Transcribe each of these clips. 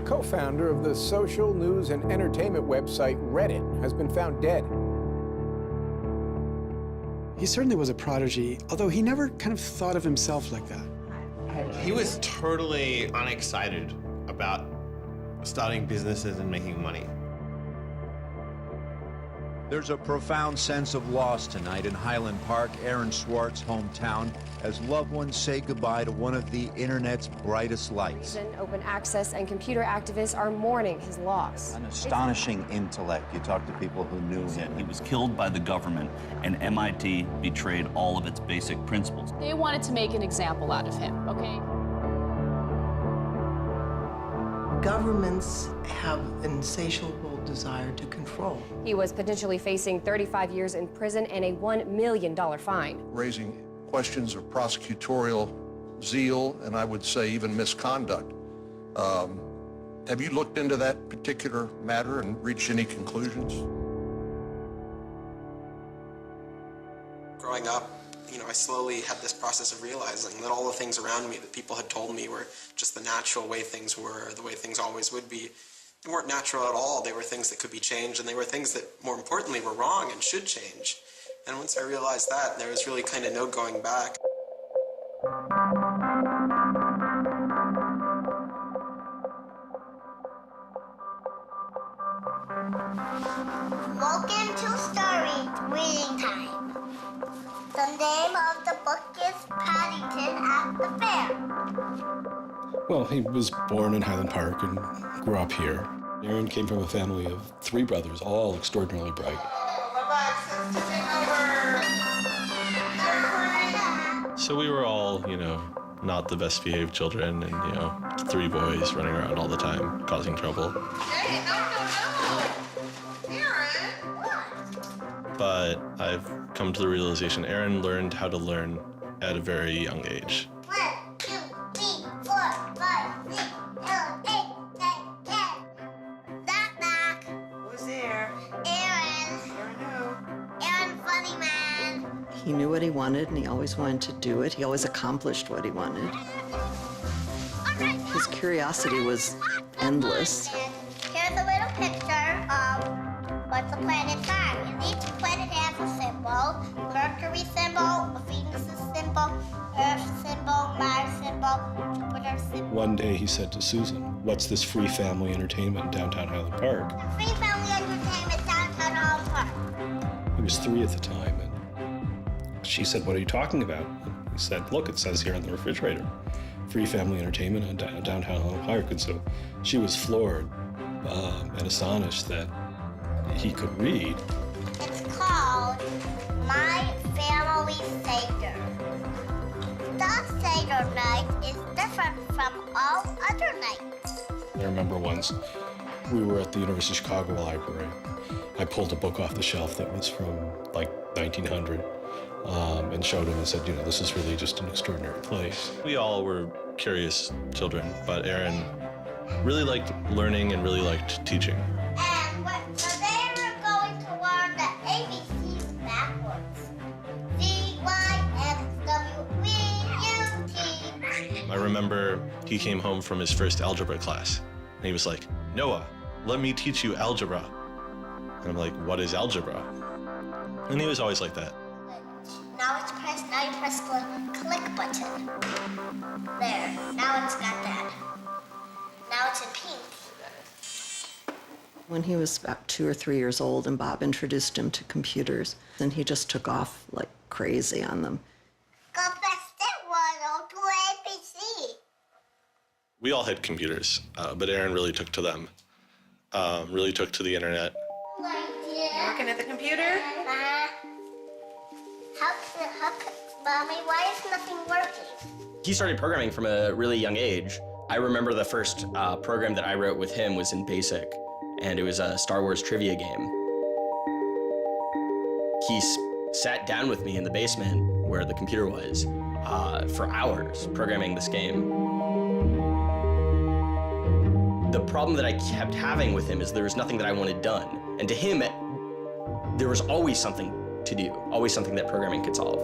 co-founder of the social news and entertainment website Reddit has been found dead. He certainly was a prodigy, although he never kind of thought of himself like that. He was totally unexcited about starting businesses and making money. There's a profound sense of loss tonight in Highland Park, Aaron Swartz' hometown, as loved ones say goodbye to one of the internet's brightest lights. Open access and computer activists are mourning his loss. An astonishing intellect. You talk to people who knew him. He was killed by the government, and MIT betrayed all of its basic principles. They wanted to make an example out of him, okay? Governments have an insatiable desire to control. He was potentially facing 35 years in prison and a $1 million fine. Raising questions of prosecutorial zeal, and I would say even misconduct. Have you looked into that particular matter and reached any conclusions? Growing up, I slowly had this process of realizing that all the things around me that people had told me were just the natural way things were, the way things always would be. They weren't natural at all. They were things that could be changed, and they were things that, more importantly, were wrong and should change. And once I realized that, there was really kind of no going back. Welcome to Story Reading Time. The name of the book is Paddington at the Fair. Well, he was born in Highland Park and grew up here. Aaron came from a family of 3 brothers, all extraordinarily bright. So we were all, not the best behaved children and, 3 boys running around all the time, causing trouble. Hey, no. But I've come to the realization Aaron learned how to learn at a very young age. 1, 2, 3, 4, 5, 6, 7, 8, 9, 10. Knock, knock. Who's there? Aaron. Aaron who? Aaron, funny man. He knew what he wanted, and he always wanted to do it. He always accomplished what he wanted. His curiosity was endless. Here's a little picture of what's a planet sign. And each planet has a symbol. Mercury symbol, Venus symbol, Earth symbol, Mars symbol, Jupiter symbol. One day he said to Susan, "What's this free family entertainment in downtown Highland Park?" Free family entertainment downtown Highland Park. He was 3 at the time, and she said, "What are you talking about?" And he said, "Look, it says here on the refrigerator, free family entertainment in downtown Highland Park." And so she was floored and astonished that he could read. It's called My Family Seder. That Seder night is different from all other nights. I remember once we were at the University of Chicago Library. I pulled a book off the shelf that was from like 1900 and showed him and said, this is really just an extraordinary place. We all were curious children, but Aaron really liked learning and really liked teaching. And so they were going to learn the ABCs backwards. Z-Y-X-W-V-U-T. I remember he came home from his first algebra class, and he was like, "Noah, let me teach you algebra." And I'm like, "What is algebra?" And he was always like that. Now you press the click button. There, now it's got that. Now it's in pink. When he was about 2 or 3 years old, and Bob introduced him to computers, and he just took off like crazy on them. Go fast at 102 ABC. We all had computers, but Aaron really took to them, really took to the internet. Working at the computer? Mommy, why is nothing working? He started programming from a really young age. I remember the first program that I wrote with him was in BASIC, and it was a Star Wars trivia game. He sat down with me in the basement where the computer was for hours programming this game. The problem that I kept having with him is there was nothing that I wanted done. And to him, there was always something to do, always something that programming could solve.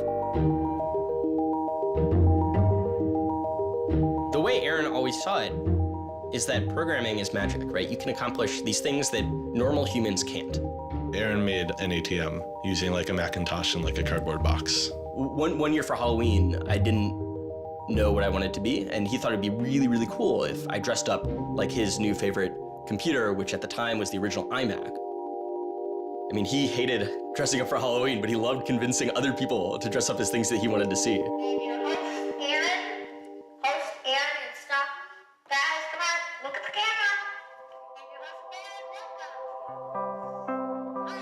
The way Aaron always saw it is that programming is magic, right? You can accomplish these things that normal humans can't. Aaron made an ATM using like a Macintosh and like a cardboard box. One year for Halloween, I didn't know what I wanted to be, and he thought it'd be really, really cool if I dressed up like his new favorite computer, which at the time was the original iMac. I mean, he hated dressing up for Halloween, but he loved convincing other people to dress up as things that he wanted to see.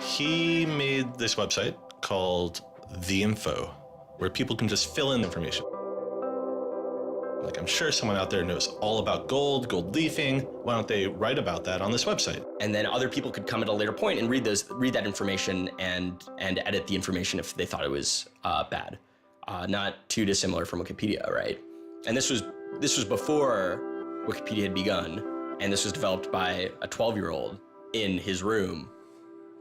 He made this website called The Info, where people can just fill in information. Like, I'm sure someone out there knows all about gold leafing. Why don't they write about that on this website? And then other people could come at a later point and read that information and edit the information if they thought it was bad. Not too dissimilar from Wikipedia, right? And this was before Wikipedia had begun, and this was developed by a 12-year-old in his room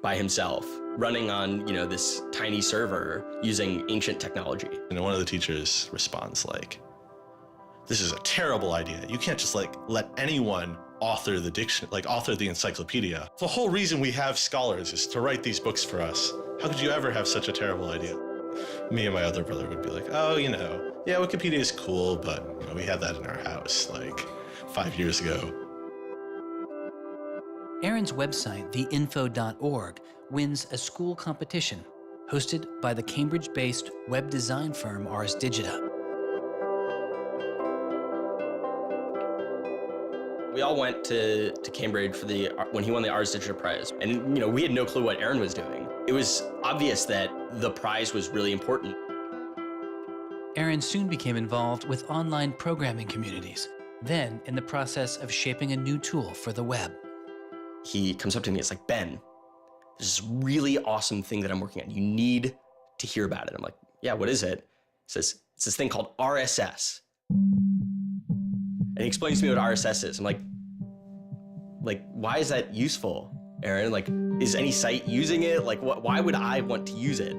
by himself, running on, this tiny server using ancient technology. And one of the teachers responds like, "This is a terrible idea. You can't just let anyone author the encyclopedia. The whole reason we have scholars is to write these books for us. How could you ever have such a terrible idea?" Me and my other brother would be like, "Oh, yeah, Wikipedia is cool, but we had that in our house like 5 years ago." Aaron's website, theinfo.org, wins a school competition hosted by the Cambridge-based web design firm Ars Digita. We all went to Cambridge for when he won the Ars Digita Prize. And, we had no clue what Aaron was doing. It was obvious that the prize was really important. Aaron soon became involved with online programming communities, then in the process of shaping a new tool for the web. He comes up to me, it's like, "Ben, there's this really awesome thing that I'm working on. You need to hear about it." I'm like, "Yeah, what is it?" He says, "It's this thing called RSS." And he explains to me what RSS is. I'm like, why is that useful, Aaron? Is any site using it? Why would I want to use it?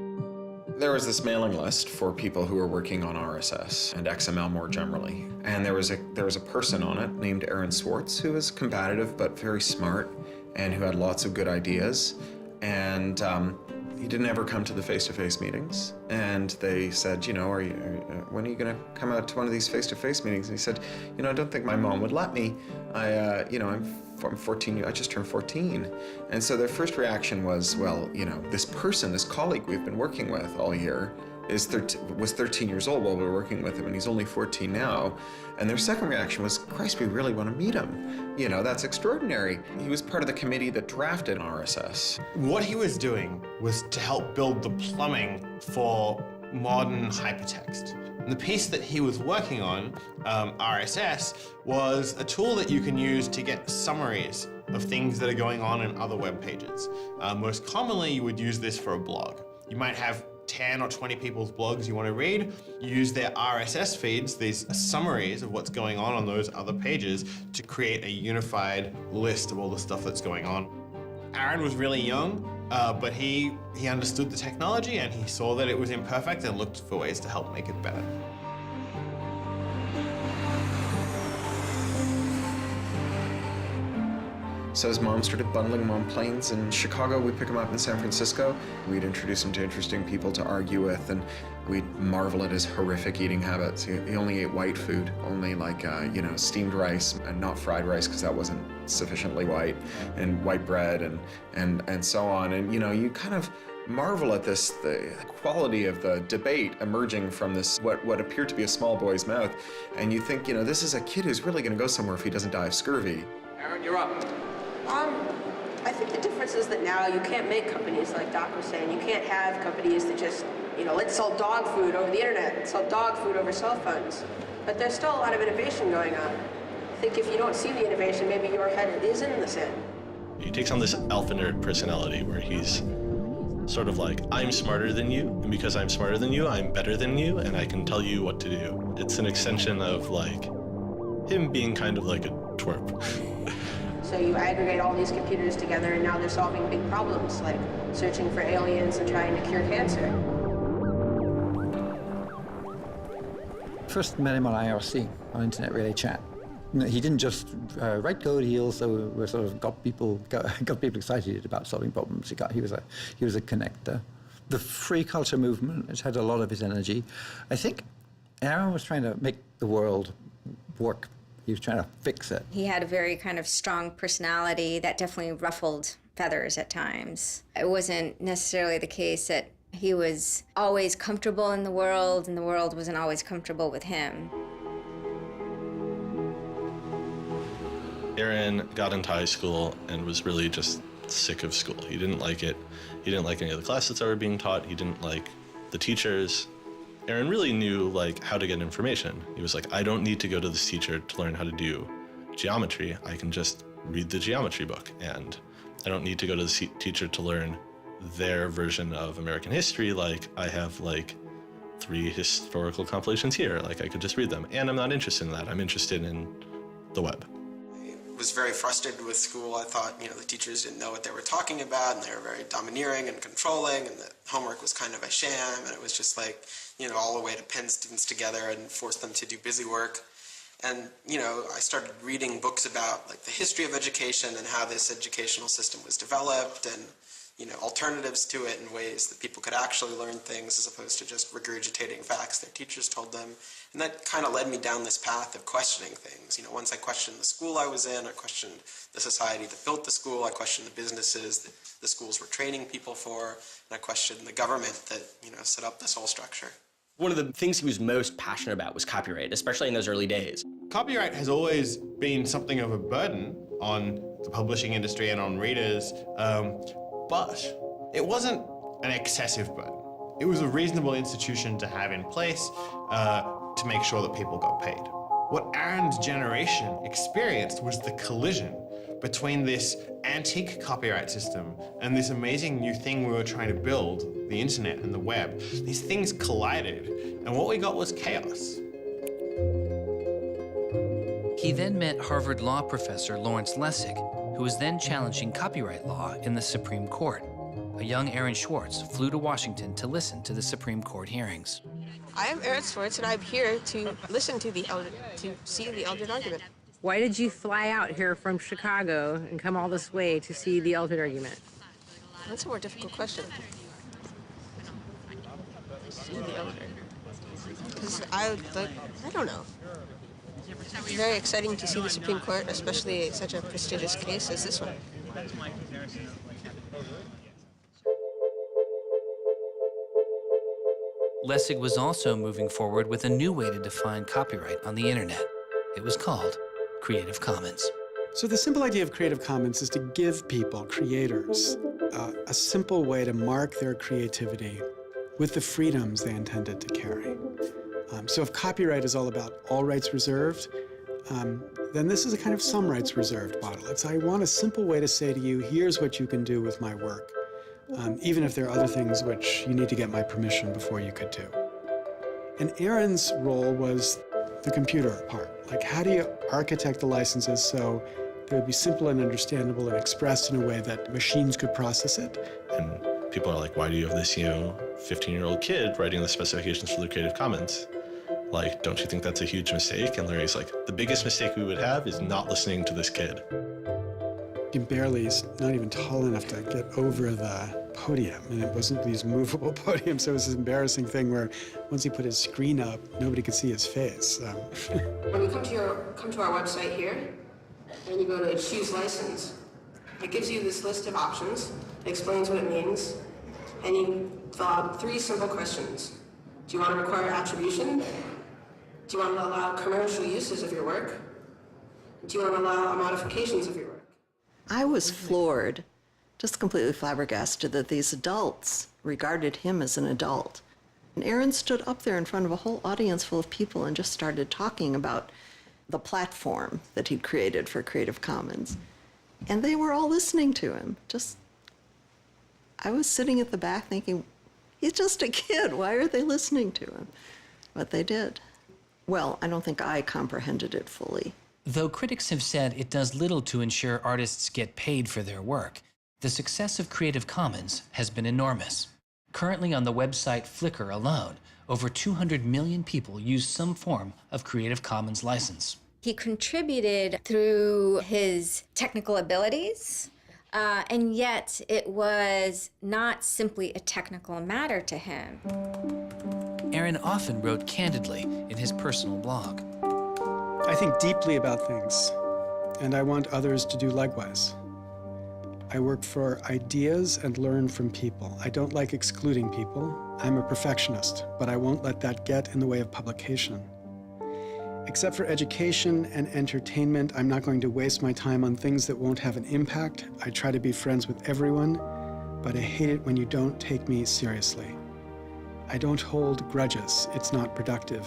There was this mailing list for people who were working on RSS and XML more generally. And there was a person on it named Aaron Swartz who was combative but very smart and who had lots of good ideas. And he didn't ever come to the face-to-face meetings. And they said, when are you going to come out to one of these face-to-face meetings? And he said, I don't think my mom would let me. I'm 14, I just turned 14. And so their first reaction was, well, this person, this colleague we've been working with all year was 13 years old while we were working with him, and he's only 14 now. And their second reaction was, Christ, we really want to meet him. That's extraordinary. He was part of the committee that drafted RSS. What he was doing was to help build the plumbing for modern hypertext. And the piece that he was working on, RSS, was a tool that you can use to get summaries of things that are going on in other web pages. Most commonly, you would use this for a blog. You might have 10 or 20 people's blogs you want to read. You use their RSS feeds, these summaries of what's going on those other pages, to create a unified list of all the stuff that's going on. Aaron was really young, but he understood the technology, and he saw that it was imperfect and looked for ways to help make it better. So his mom started bundling him on planes in Chicago. We'd pick him up in San Francisco. We'd introduce him to interesting people to argue with, and we'd marvel at his horrific eating habits. He only ate white food, only steamed rice and not fried rice because that wasn't sufficiently white, and white bread and so on. And you kind of marvel at this, the quality of the debate emerging from this, what appeared to be a small boy's mouth. And you think, this is a kid who's really going to go somewhere if he doesn't die of scurvy. Aaron, you're up. I think the difference is that now you can't make companies like Doc was saying. You can't have companies that just, let's sell dog food over the internet, let's sell dog food over cell phones. But there's still a lot of innovation going on. I think if you don't see the innovation, maybe your head is in the sand. He takes on this alpha nerd personality where he's sort of like, I'm smarter than you, and because I'm smarter than you, I'm better than you, and I can tell you what to do. It's an extension of him being kind of like a twerp. So you aggregate all these computers together, and now they're solving big problems, like searching for aliens and trying to cure cancer. First met him on IRC, on Internet Relay Chat. He didn't just write code. He also sort of got people excited about solving problems. He was a connector. The free culture movement has had a lot of his energy. I think Aaron was trying to make the world work. He was trying to fix it. He had a very kind of strong personality that definitely ruffled feathers at times. It wasn't necessarily the case that he was always comfortable in the world and the world wasn't always comfortable with him. Aaron got into high school and was really just sick of school. He didn't like it. He didn't like any of the classes that were being taught. He didn't like the teachers. Aaron really knew how to get information. He was like, I don't need to go to this teacher to learn how to do geometry. I can just read the geometry book, and I don't need to go to the teacher to learn their version of American history. I have 3 historical compilations here. I could just read them, and I'm not interested in that. I'm interested in the web. I was very frustrated with school. I thought, the teachers didn't know what they were talking about, and they were very domineering and controlling, and that homework was kind of a sham, and it was just all the way to pin students together and force them to do busy work. And, I started reading books about the history of education and how this educational system was developed, and alternatives to it in ways that people could actually learn things as opposed to just regurgitating facts their teachers told them. And that kind of led me down this path of questioning things. Once I questioned the school I was in, I questioned the society that built the school, I questioned the businesses that the schools were training people for, and I questioned the government that, set up this whole structure. One of the things he was most passionate about was copyright, especially in those early days. Copyright has always been something of a burden on the publishing industry and on readers, but it wasn't an excessive burden. It was a reasonable institution to have in place to make sure that people got paid. What Aaron's generation experienced was the collision between this antique copyright system and this amazing new thing we were trying to build, the internet and the web. These things collided, and what we got was chaos. He then met Harvard law professor Lawrence Lessig, who was then challenging copyright law in the Supreme Court. A young Aaron Swartz flew to Washington to listen to the Supreme Court hearings. I am Aaron Swartz, and I'm here to listen to see the Eldred argument. Why did you fly out here from Chicago and come all this way to see the Eldred argument? That's a more difficult question. See the Eldred. Because I don't know. It's very exciting to see the Supreme Court, especially such a prestigious case as this one. Lessig was also moving forward with a new way to define copyright on the internet. It was called Creative Commons. So the simple idea of Creative Commons is to give people, creators, a simple way to mark their creativity with the freedoms they intended to carry. So if copyright is all about all rights reserved, then this is a kind of some rights reserved model. It's I want a simple way to say to you, here's what you can do with my work, even if there are other things which you need to get my permission before you could do. And Aaron's role was the computer part. How do you architect the licenses so they would be simple and understandable and expressed in a way that machines could process it? And people are like, why do you have this, 15-year-old kid writing the specifications for the Creative Commons? Don't you think that's a huge mistake? And Larry's like, the biggest mistake we would have is not listening to this kid. He's not even tall enough to get over the podium, and it wasn't these movable podiums, so it was this embarrassing thing where once he put his screen up, nobody could see his face. When you come to our website here, and you go to choose license, it gives you this list of options, it explains what it means, and you fill out 3 simple questions. Do you want to require attribution? Do you want to allow commercial uses of your work? Do you want to allow modifications of your work? I was floored, just completely flabbergasted that these adults regarded him as an adult. And Aaron stood up there in front of a whole audience full of people and just started talking about the platform that he'd created for Creative Commons. And they were all listening to him. I was sitting at the back thinking, he's just a kid. Why are they listening to him? But they did. Well, I don't think I comprehended it fully. Though critics have said it does little to ensure artists get paid for their work, the success of Creative Commons has been enormous. Currently on the website Flickr alone, over 200 million people use some form of Creative Commons license. He contributed through his technical abilities, and yet it was not simply a technical matter to him. Aaron often wrote candidly in his personal blog. I think deeply about things, and I want others to do likewise. I work for ideas and learn from people. I don't like excluding people. I'm a perfectionist, but I won't let that get in the way of publication. Except for education and entertainment, I'm not going to waste my time on things that won't have an impact. I try to be friends with everyone, but I hate it when you don't take me seriously. I don't hold grudges. It's not productive,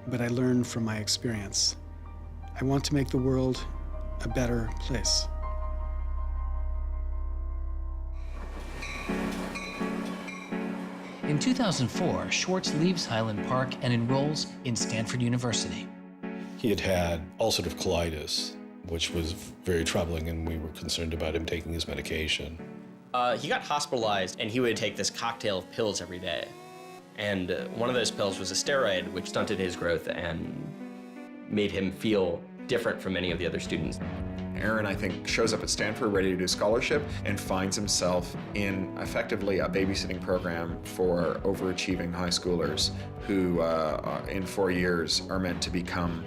but I learn from my experience. I want to make the world a better place. In 2004, Swartz leaves Highland Park and enrolls in Stanford University. He had had ulcerative colitis, which was very troubling, and we were concerned about him taking his medication. He got hospitalized, and he would take this cocktail of pills every day. And one of those pills was a steroid, which stunted his growth and made him feel different from many of the other students. Aaron, I think, shows up at Stanford ready to do scholarship and finds himself in effectively a babysitting program for overachieving high schoolers who, in 4 years, are meant to become,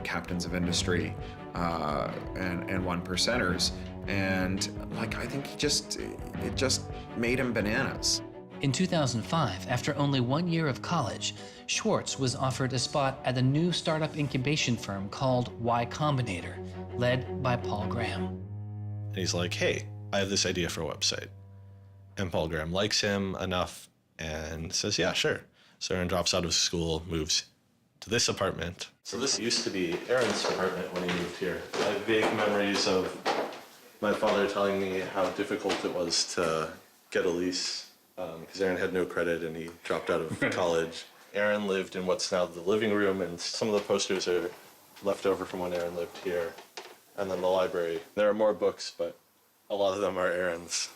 captains of industry and one percenters. And I think it just made him bananas. In 2005, after only 1 year of college, Swartz was offered a spot at a new startup incubation firm called Y Combinator, led by Paul Graham. And he's like, hey, I have this idea for a website. And Paul Graham likes him enough and says, yeah, sure. So Aaron drops out of school, moves to this apartment. So this used to be Aaron's apartment when he moved here. I have vague memories of my father telling me how difficult it was to get a lease because Aaron had no credit and he dropped out of college. Aaron lived in what's now the living room, and some of the posters are left over from when Aaron lived here. And then the library. There are more books, but a lot of them are Aaron's.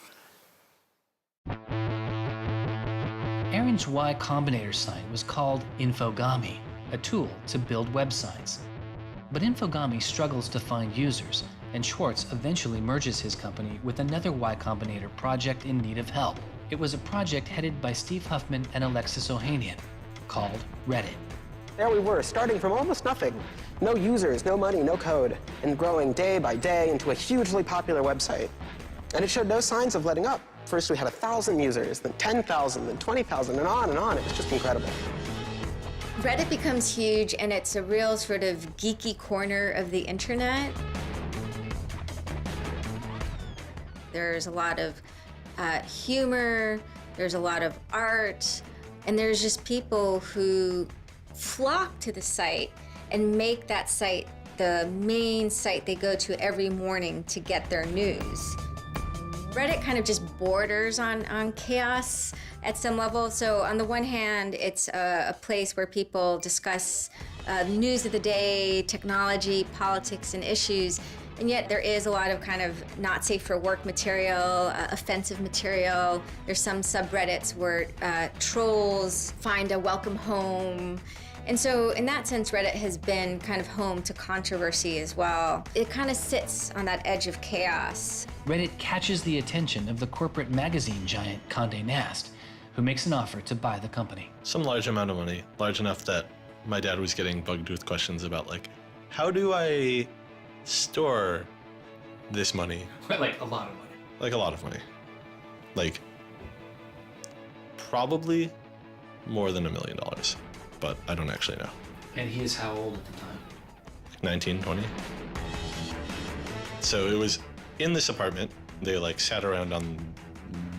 Aaron's Y Combinator site was called Infogami, a tool to build websites. But Infogami struggles to find users, and Swartz eventually merges his company with another Y Combinator project in need of help. It was a project headed by Steve Huffman and Alexis Ohanian, called Reddit. There we were, starting from almost nothing. No users, no money, no code, and growing day by day into a hugely popular website. And it showed no signs of letting up. First we had 1,000 users, then 10,000, then 20,000, and on and on. It was just incredible. Reddit becomes huge, and it's a real sort of geeky corner of the internet. There's a lot of humor, there's a lot of art, and there's just people who flock to the site and make that site the main site they go to every morning to get their news. Reddit kind of just borders on chaos at some level. So on the one hand, it's a place where people discuss news of the day, technology, politics, and issues. And yet there is a lot of kind of not safe for work material, offensive material. There's some subreddits where trolls find a welcome home. And so in that sense, Reddit has been kind of home to controversy as well. It kind of sits on that edge of chaos. Reddit catches the attention of the corporate magazine giant Condé Nast, who makes an offer to buy the company. Some large amount of money, large enough that my dad was getting bugged with questions about how do I store this money? Like a lot of money. Like a lot of money. Probably more than $1 million, but I don't actually know. And he is how old at the time? 19, 20. So it was in this apartment. They sat around on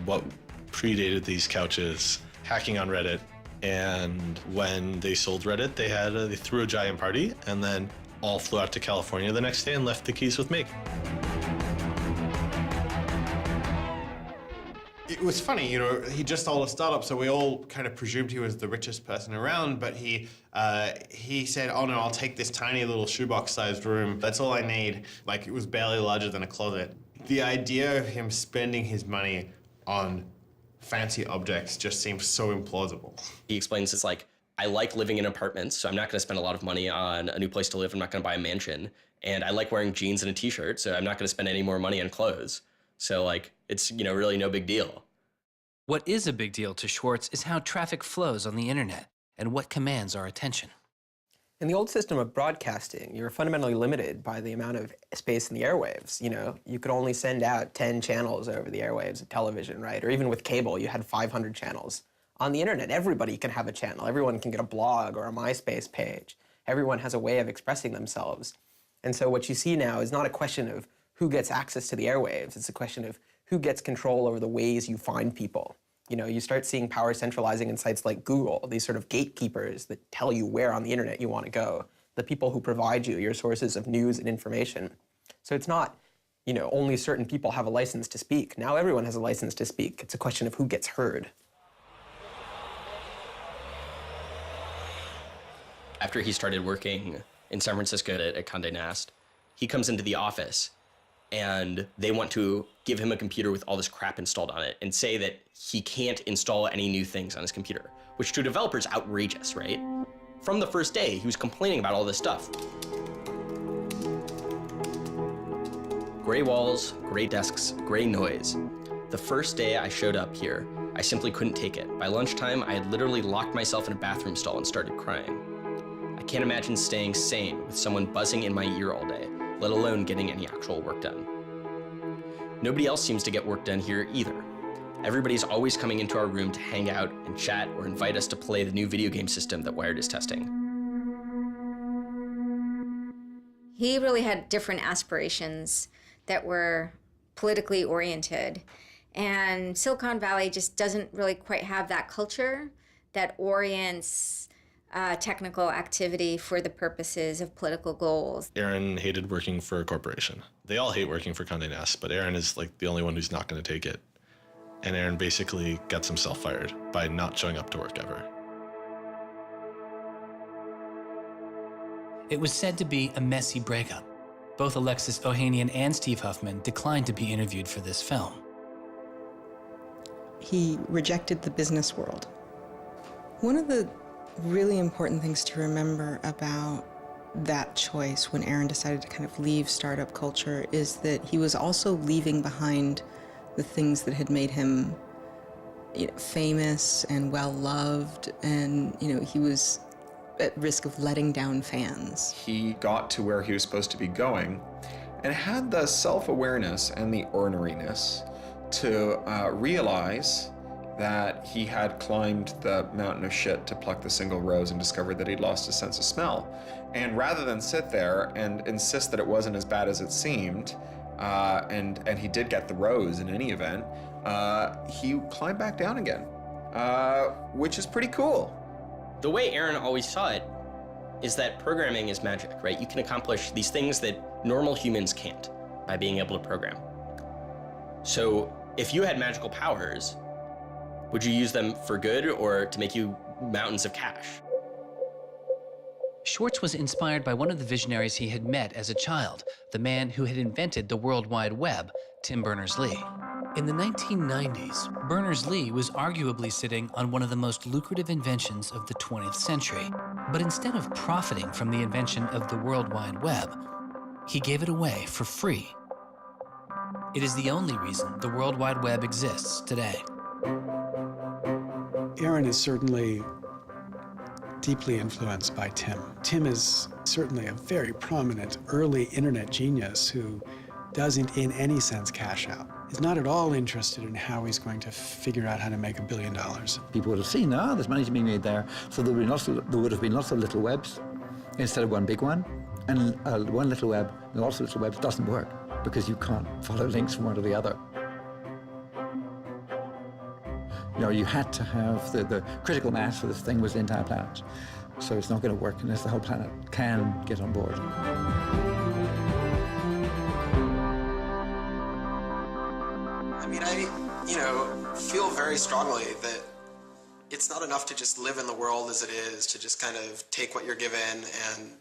what predated these couches, hacking on Reddit. And when they sold Reddit, they threw a giant party and then all flew out to California the next day and left the keys with me. It was funny, he just sold a startup, so we all kind of presumed he was the richest person around, but he said, oh no, I'll take this tiny little shoebox-sized room. That's all I need. It was barely larger than a closet. The idea of him spending his money on fancy objects just seems so implausible. He explains it's I like living in apartments, so I'm not going to spend a lot of money on a new place to live. I'm not going to buy a mansion. And I like wearing jeans and a t-shirt, so I'm not going to spend any more money on clothes. So like, it's, you know, really no big deal. What is a big deal to Swartz is how traffic flows on the internet and what commands our attention. In the old system of broadcasting, you were fundamentally limited by the amount of space in the airwaves. You know, you could only send out 10 channels over the airwaves of television, right? Or even with cable, you had 500 channels. On the internet, everybody can have a channel. Everyone can get a blog or a MySpace page. Everyone has a way of expressing themselves. And so what you see now is not a question of who gets access to the airwaves. It's a question of who gets control over the ways you find people. You know, you start seeing power centralizing in sites like Google, these sort of gatekeepers that tell you where on the internet you want to go, the people who provide you your sources of news and information. So it's not, you know, only certain people have a license to speak. Now everyone has a license to speak. It's a question of who gets heard. After he started working in San Francisco at Condé Nast, he comes into the office and they want to give him a computer with all this crap installed on it and say that he can't install any new things on his computer, which to a developer is outrageous, right? From the first day, he was complaining about all this stuff. Gray walls, gray desks, gray noise. The first day I showed up here, I simply couldn't take it. By lunchtime, I had literally locked myself in a bathroom stall and started crying. I can't imagine staying sane with someone buzzing in my ear all day, let alone getting any actual work done. Nobody else seems to get work done here either. Everybody's always coming into our room to hang out and chat or invite us to play the new video game system that Wired is testing. He really had different aspirations that were politically oriented. And Silicon Valley just doesn't really quite have that culture that orients technical activity for the purposes of political goals. Aaron hated working for a corporation. They all hate working for Condé Nast, but Aaron is like the only one who's not going to take it. And Aaron basically gets himself fired by not showing up to work ever. It was said to be a messy breakup. Both Alexis Ohanian and Steve Huffman declined to be interviewed for this film. He rejected the business world. One of the really important things to remember about that choice when Aaron decided to kind of leave startup culture is that he was also leaving behind the things that had made him, you know, famous and well-loved, and, you know, he was at risk of letting down fans. He got to where he was supposed to be going and had the self-awareness and the orneriness to realize that he had climbed the mountain of shit to pluck the single rose and discovered that he'd lost his sense of smell. And rather than sit there and insist that it wasn't as bad as it seemed, and he did get the rose in any event, he climbed back down again, which is pretty cool. The way Aaron always saw it is that programming is magic, right? You can accomplish these things that normal humans can't by being able to program. So if you had magical powers, would you use them for good or to make you mountains of cash? Swartz was inspired by one of the visionaries he had met as a child, the man who had invented the World Wide Web, Tim Berners-Lee. In the 1990s, Berners-Lee was arguably sitting on one of the most lucrative inventions of the 20th century. But instead of profiting from the invention of the World Wide Web, he gave it away for free. It is the only reason the World Wide Web exists today. Aaron is certainly deeply influenced by Tim. Tim is certainly a very prominent early internet genius who doesn't in any sense cash out. He's not at all interested in how he's going to figure out how to make $1 billion. People would have seen, there's money to be made there. So there would have been lots of little webs instead of one big one. And one little web, and lots of little webs doesn't work because you can't follow links from one to the other. You know, you had to have the critical mass for this thing was the entire planet. So it's not going to work unless the whole planet can get on board. I mean, I feel very strongly that it's not enough to just live in the world as it is, to just kind of take what you're given and,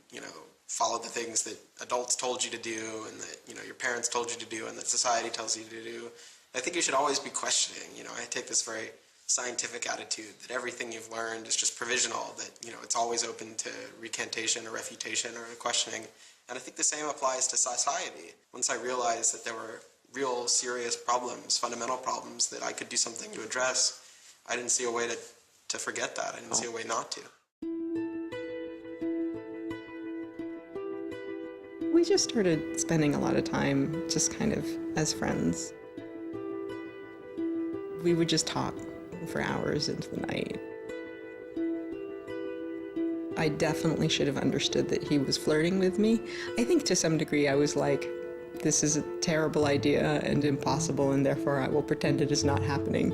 follow the things that adults told you to do and that, your parents told you to do and that society tells you to do. I think you should always be questioning. I take this very scientific attitude, that everything you've learned is just provisional, that, you know, it's always open to recantation or refutation or questioning. And I think the same applies to society. Once I realized that there were real serious problems, fundamental problems that I could do something to address, I didn't see a way to forget that. I didn't see a way not to. We just started spending a lot of time just kind of as friends. We would just talk for hours into the night. I definitely should have understood that he was flirting with me. I think to some degree I was like, this is a terrible idea and impossible, and therefore I will pretend it is not happening.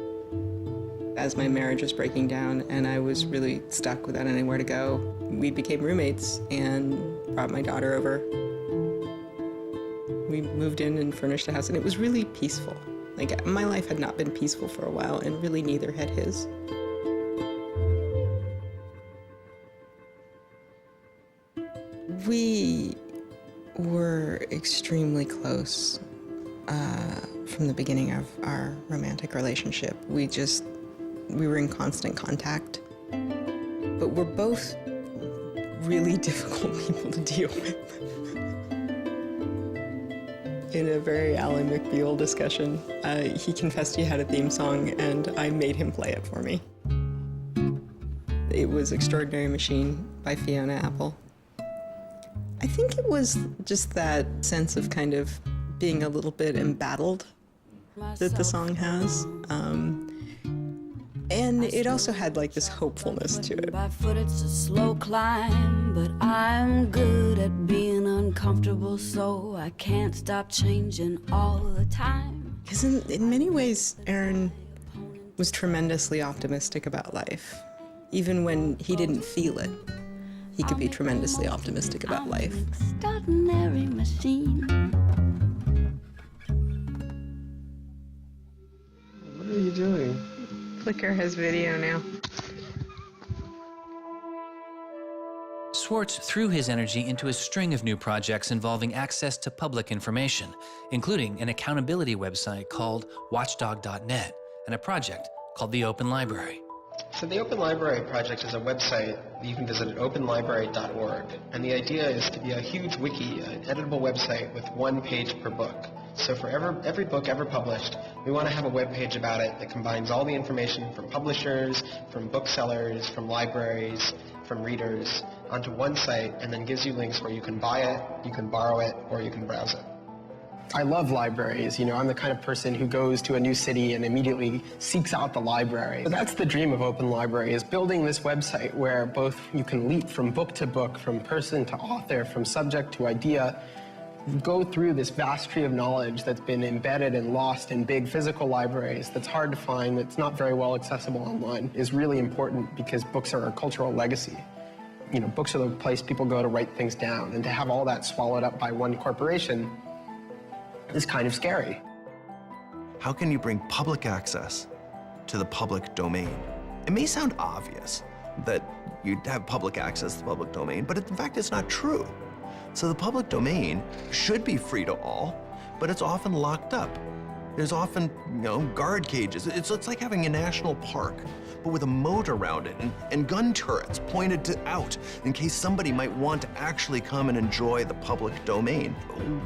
As my marriage was breaking down and I was really stuck without anywhere to go, we became roommates and brought my daughter over. We moved in and furnished a house, and it was really peaceful. Like, my life had not been peaceful for a while, and really neither had his. We were extremely close from the beginning of our romantic relationship. We were in constant contact. But we're both really difficult people to deal with. In a very Ally McBeal discussion, he confessed he had a theme song, and I made him play it for me. It was Extraordinary Machine by Fiona Apple. I think it was just that sense of kind of being a little bit embattled that the song has. And it also had like this hopefulness to it. By foot it's a slow climb, but I'm good at being uncomfortable, so I can't stop changing all the time. Because in many ways, Aaron was tremendously optimistic about life. Even when he didn't feel it, he could be tremendously optimistic about life. Extraordinary machine. What are you doing? Flickr has video now. Swartz threw his energy into a string of new projects involving access to public information, including an accountability website called watchdog.net and a project called the Open Library. So the Open Library project is a website that you can visit at openlibrary.org. And the idea is to be a huge wiki, an editable website with one page per book. So for every book ever published, we want to have a web page about it that combines all the information from publishers, from booksellers, from libraries, from readers onto one site, and then gives you links where you can buy it, you can borrow it, or you can browse it. I love libraries. You know, I'm the kind of person who goes to a new city and immediately seeks out the library. So that's the dream of Open Library, is building this website where both you can leap from book to book, from person to author, from subject to idea, go through this vast tree of knowledge that's been embedded and lost in big physical libraries, that's hard to find, that's not very well accessible online, is really important because books are a cultural legacy. You know, books are the place people go to write things down, and to have all that swallowed up by one corporation is kind of scary. How can you bring public access to the public domain? It may sound obvious that you'd have public access to the public domain, but in fact, it's not true. So the public domain should be free to all, but it's often locked up. There's often, guard cages. It's like having a national park, but with a moat around it and gun turrets pointed out in case somebody might want to actually come and enjoy the public domain.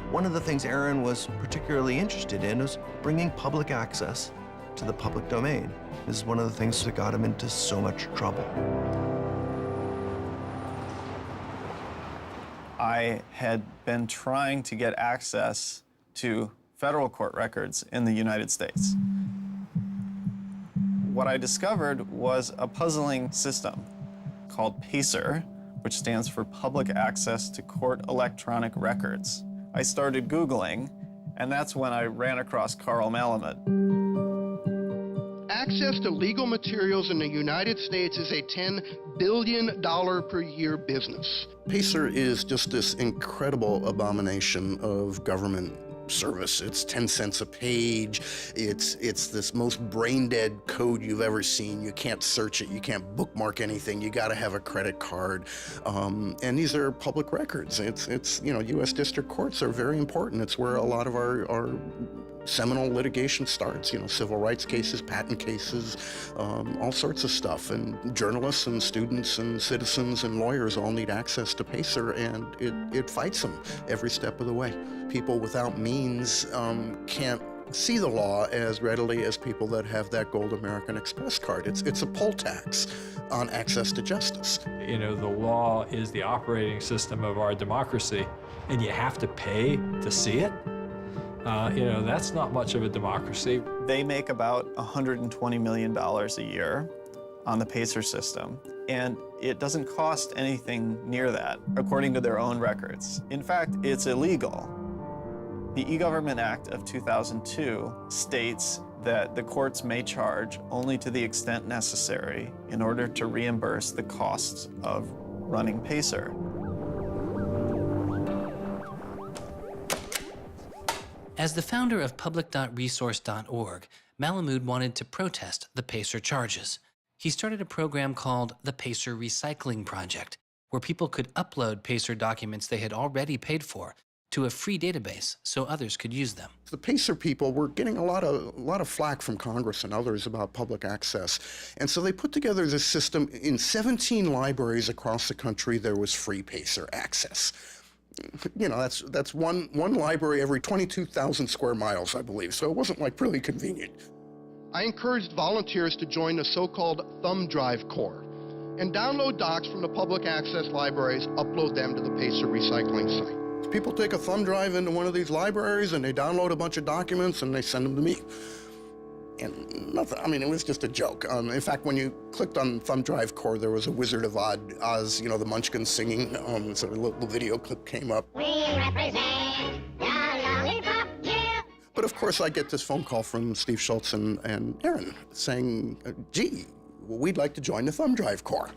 One of the things Aaron was particularly interested in was bringing public access to the public domain. This is one of the things that got him into so much trouble. I had been trying to get access to federal court records in the United States. What I discovered was a puzzling system called PACER, which stands for Public Access to Court Electronic Records. I started Googling, and that's when I ran across Carl Malamud. Access to legal materials in the United States is a $10 billion per year business. PACER is just this incredible abomination of government service. It's 10 cents a page. It's this most brain-dead code you've ever seen. You can't search it. You can't bookmark anything. You got to have a credit card. And these are public records. It's U.S. district courts are very important. It's where a lot of our seminal litigation starts, civil rights cases, patent cases, all sorts of stuff. And journalists and students and citizens and lawyers all need access to PACER, and it fights them every step of the way. People without means can't see the law as readily as people that have that gold American Express card. It's a poll tax on access to justice. The law is the operating system of our democracy, and you have to pay to see it. That's not much of a democracy. They make about $120 million a year on the PACER system, and it doesn't cost anything near that, according to their own records. In fact, it's illegal. The E-Government Act of 2002 states that the courts may charge only to the extent necessary in order to reimburse the costs of running PACER. As the founder of public.resource.org, Malamud wanted to protest the PACER charges. He started a program called the PACER Recycling Project, where people could upload PACER documents they had already paid for to a free database so others could use them. The PACER people were getting a lot of flack from Congress and others about public access. And so they put together this system. In 17 libraries across the country, there was free PACER access. That's one library every 22,000 square miles, I believe. So it wasn't really convenient. I encouraged volunteers to join the so-called thumb drive corps and download docs from the public access libraries, upload them to the PACER recycling site. People take a thumb drive into one of these libraries and they download a bunch of documents and they send them to me. And nothing, it was just a joke. In fact, when you clicked on Thumb Drive Core, there was a Wizard of Oz, the Munchkins singing, so a little video clip came up. We represent the lollipop guild. But of course, I get this phone call from Steve Schultz and Aaron saying, gee, we'd like to join the Thumb Drive Corps.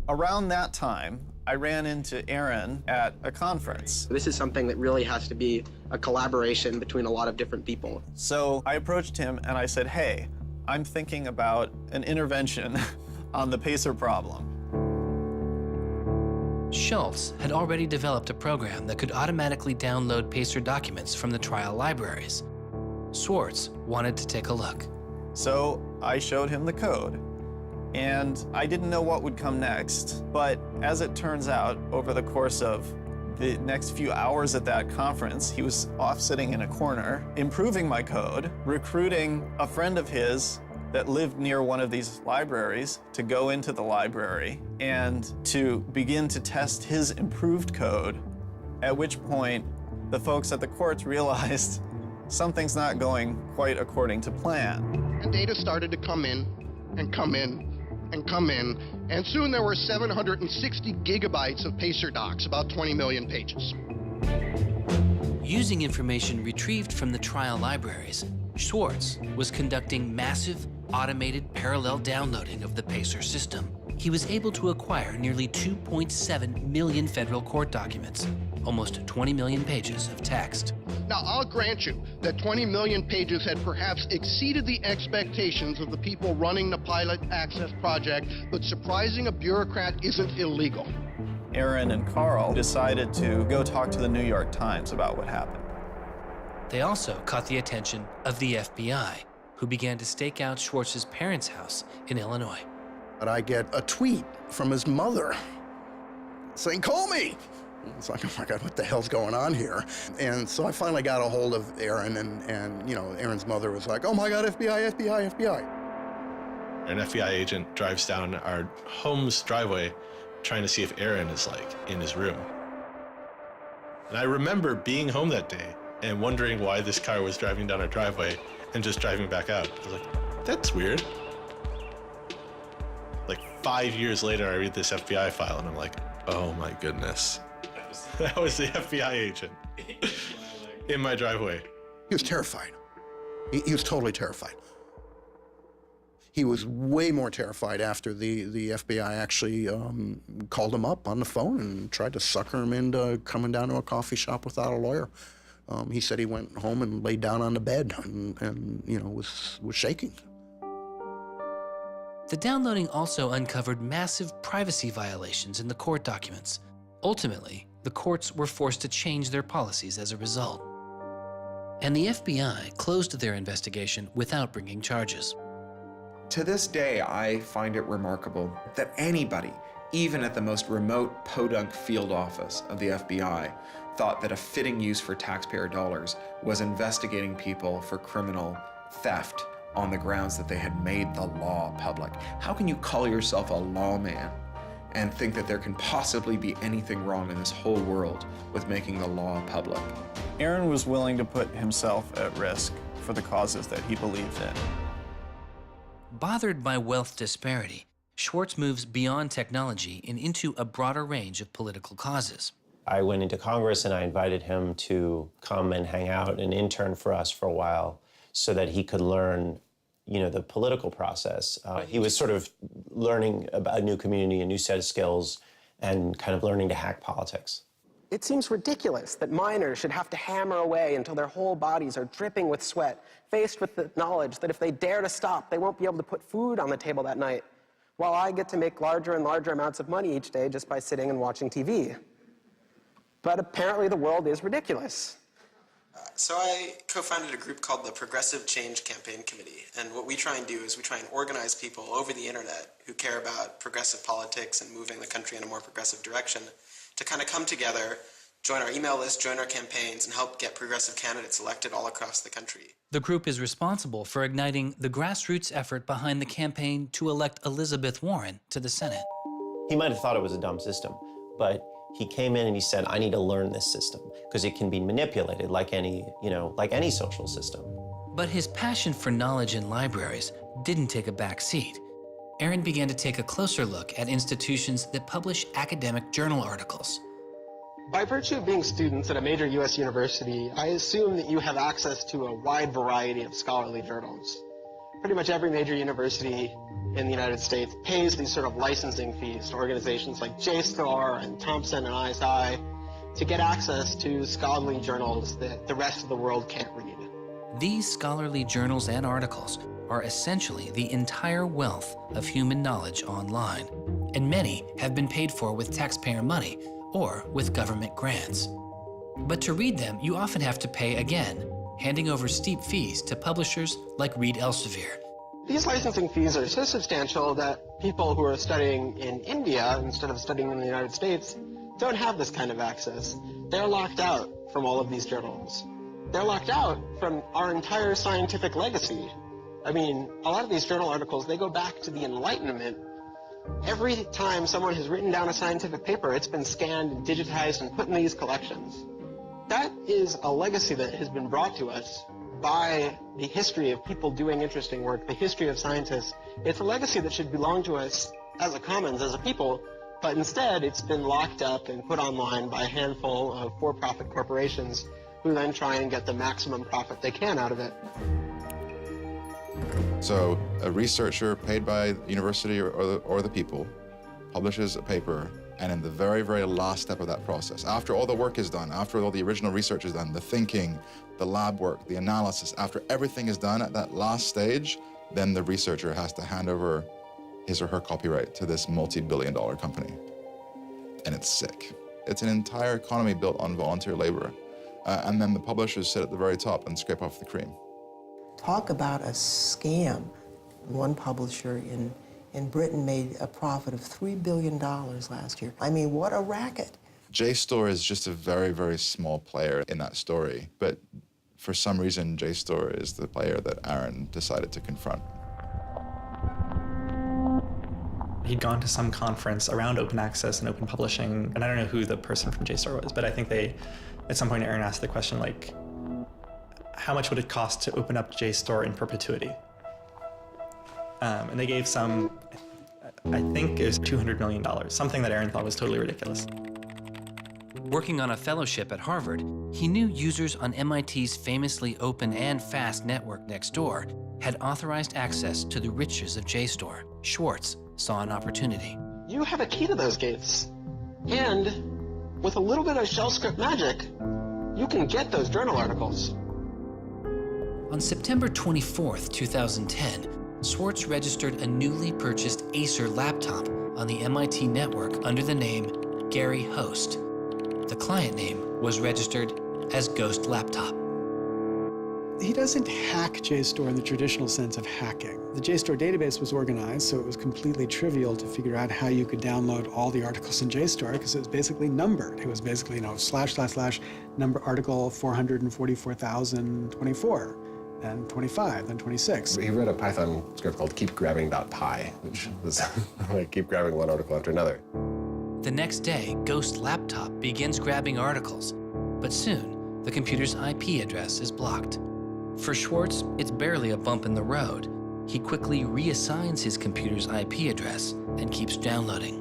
Around that time, I ran into Aaron at a conference. This is something that really has to be a collaboration between a lot of different people. So I approached him and I said, hey, I'm thinking about an intervention on the PACER problem. Schultz had already developed a program that could automatically download PACER documents from the trial libraries. Swartz wanted to take a look. So I showed him the code. And I didn't know what would come next, but as it turns out, over the course of the next few hours at that conference, he was off sitting in a corner, improving my code, recruiting a friend of his that lived near one of these libraries to go into the library and to begin to test his improved code, at which point the folks at the courts realized something's not going quite according to plan. And data started to come in and come in and come in, and soon there were 760 gigabytes of PACER docs, about 20 million pages. Using information retrieved from the trial libraries, Swartz was conducting massive, automated parallel downloading of the PACER system. He was able to acquire nearly 2.7 million federal court documents, almost 20 million pages of text. Now, I'll grant you that 20 million pages had perhaps exceeded the expectations of the people running the pilot access project, but surprising a bureaucrat isn't illegal. Aaron and Carl decided to go talk to the New York Times about what happened. They also caught the attention of the FBI, who began to stake out Schwartz's parents' house in Illinois. But I get a tweet from his mother saying, call me. It's like, oh my God, what the hell's going on here? And so I finally got a hold of Aaron, and Aaron's mother was like, oh my God, FBI, FBI, FBI. An FBI agent drives down our home's driveway trying to see if Aaron is in his room. And I remember being home that day and wondering why this car was driving down our driveway and just driving back out. I was like, that's weird. 5 years later, I read this FBI file and I'm like, oh my goodness. That was the FBI agent in my driveway. He was terrified. He was totally terrified. He was way more terrified after the FBI actually called him up on the phone and tried to sucker him into coming down to a coffee shop without a lawyer. He said he went home and laid down on the bed and was shaking. The downloading also uncovered massive privacy violations in the court documents. Ultimately, the courts were forced to change their policies as a result. And the FBI closed their investigation without bringing charges. To this day, I find it remarkable that anybody, even at the most remote podunk field office of the FBI, thought that a fitting use for taxpayer dollars was investigating people for criminal theft on the grounds that they had made the law public. How can you call yourself a lawman and think that there can possibly be anything wrong in this whole world with making the law public? Aaron was willing to put himself at risk for the causes that he believed in. Bothered by wealth disparity, Swartz moves beyond technology and into a broader range of political causes. I went into Congress and I invited him to come and hang out and intern for us for a while so that he could learn, the political process. He was sort of learning about a new community, a new set of skills, and kind of learning to hack politics. It seems ridiculous that miners should have to hammer away until their whole bodies are dripping with sweat, faced with the knowledge that if they dare to stop, they won't be able to put food on the table that night, while I get to make larger and larger amounts of money each day just by sitting and watching TV. But apparently the world is ridiculous. So I co-founded a group called the Progressive Change Campaign Committee, and what we try and do is we try and organize people over the internet who care about progressive politics and moving the country in a more progressive direction to kind of come together, join our email list, join our campaigns, and help get progressive candidates elected all across the country. The group is responsible for igniting the grassroots effort behind the campaign to elect Elizabeth Warren to the Senate. He might have thought it was a dumb system, but he came in and he said, I need to learn this system because it can be manipulated like any social system. But his passion for knowledge in libraries didn't take a back seat. Aaron began to take a closer look at institutions that publish academic journal articles. By virtue of being students at a major U.S. university, I assume that you have access to a wide variety of scholarly journals. Pretty much every major university in the United States pays these sort of licensing fees to organizations like JSTOR and Thomson and ISI to get access to scholarly journals that the rest of the world can't read. These scholarly journals and articles are essentially the entire wealth of human knowledge online, and many have been paid for with taxpayer money or with government grants. But to read them, you often have to pay again, handing over steep fees to publishers like Reed Elsevier. These licensing fees are so substantial that people who are studying in India instead of studying in the United States don't have this kind of access. They're locked out from all of these journals. They're locked out from our entire scientific legacy. I mean, a lot of these journal articles, they go back to the Enlightenment. Every time someone has written down a scientific paper, it's been scanned and digitized and put in these collections. That is a legacy that has been brought to us by the history of people doing interesting work, the history of scientists. It's a legacy that should belong to us as a commons, as a people, but instead it's been locked up and put online by a handful of for-profit corporations who then try and get the maximum profit they can out of it. So a researcher paid by the university or the people publishes a paper, and in the very, very last step of that process, after all the work is done, after all the original research is done, the thinking, the lab work, the analysis, after everything is done at that last stage, then the researcher has to hand over his or her copyright to this multi-billion-dollar company. And it's sick. It's an entire economy built on volunteer labor. And then the publishers sit at the very top and scrape off the cream. Talk about a scam. One publisher in Britain made a profit of $3 billion last year. I mean, what a racket. JSTOR is just a very, very small player in that story, but for some reason, JSTOR is the player that Aaron decided to confront. He'd gone to some conference around open access and open publishing, and I don't know who the person from JSTOR was, but I think at some point Aaron asked the question, like, how much would it cost to open up JSTOR in perpetuity? And they gave some, I think it was $200 million, something that Aaron thought was totally ridiculous. Working on a fellowship at Harvard, he knew users on MIT's famously open and fast network Nextdoor had authorized access to the riches of JSTOR. Swartz saw an opportunity. You have a key to those gates. And with a little bit of shell script magic, you can get those journal articles. On September 24th, 2010, Swartz registered a newly purchased Acer laptop on the MIT network under the name Gary Host. The client name was registered as Ghost Laptop. he doesn't hack JSTOR in the traditional sense of hacking. The JSTOR database was organized, so it was completely trivial to figure out how you could download all the articles in JSTOR, because it was basically numbered. It was basically, / number article 444,024, then 25, then 26. He wrote a Python script called keepgrabbing.py, which was like keep grabbing one article after another. The next day, Ghost Laptop begins grabbing articles, but soon, the computer's IP address is blocked. For Swartz, it's barely a bump in the road. He quickly reassigns his computer's IP address and keeps downloading.